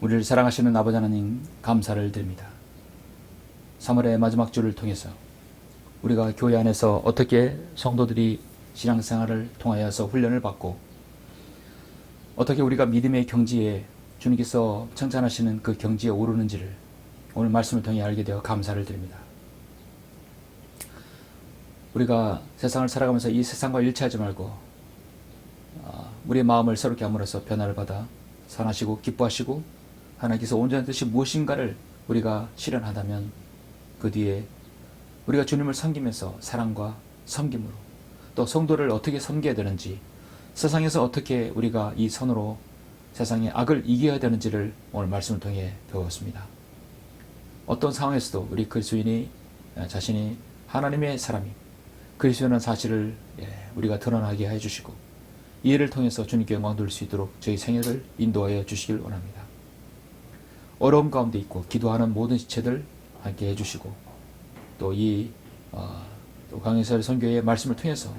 우리를 사랑하시는 아버지 하나님, 감사를 드립니다. 3월의 마지막 주를 통해서 우리가 교회 안에서 어떻게 성도들이 신앙생활을 통하여서 훈련을 받고 어떻게 우리가 믿음의 경지에 주님께서 칭찬하시는 그 경지에 오르는지를 오늘 말씀을 통해 알게 되어 감사를 드립니다. 우리가 세상을 살아가면서 이 세상과 일치하지 말고 우리의 마음을 새롭게 함으로써 변화를 받아 선하시고 기뻐하시고 하나님께서 온전한 뜻이 무엇인가를 우리가 실현하다면 그 뒤에 우리가 주님을 섬기면서 사랑과 섬김으로 또 성도를 어떻게 섬겨야 되는지, 세상에서 어떻게 우리가 이 선으로 세상의 악을 이겨야 되는지를 오늘 말씀을 통해 배웠습니다. 어떤 상황에서도 우리 그리스도인이 자신이 하나님의 사람이 그리스도라는 사실을 우리가 드러나게 해주시고, 이 일을 통해서 주님께 영광 돌릴 수 있도록 저희 생애를 인도하여 주시길 원합니다. 어려움 가운데 있고 기도하는 모든 지체들 함께 해주시고, 또 이 강해설 선교의 말씀을 통해서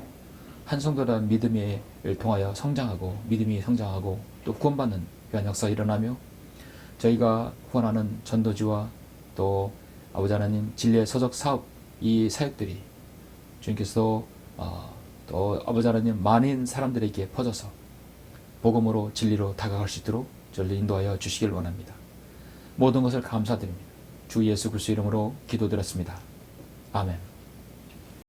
한 성도라는 믿음을 통하여 성장하고, 믿음이 성장하고 또 구원받는 귀한 역사가 일어나며, 저희가 후원하는 전도지와 또 아버지 하나님 진리의 서적 사업, 이 사역들이 주님께서 또 아버지 하나님 많은 사람들에게 퍼져서 복음으로 진리로 다가갈 수 있도록 저를 인도하여 주시길 원합니다. 모든 것을 감사드립니다. 주 예수 그리스도 이름으로 기도드렸습니다. 아멘.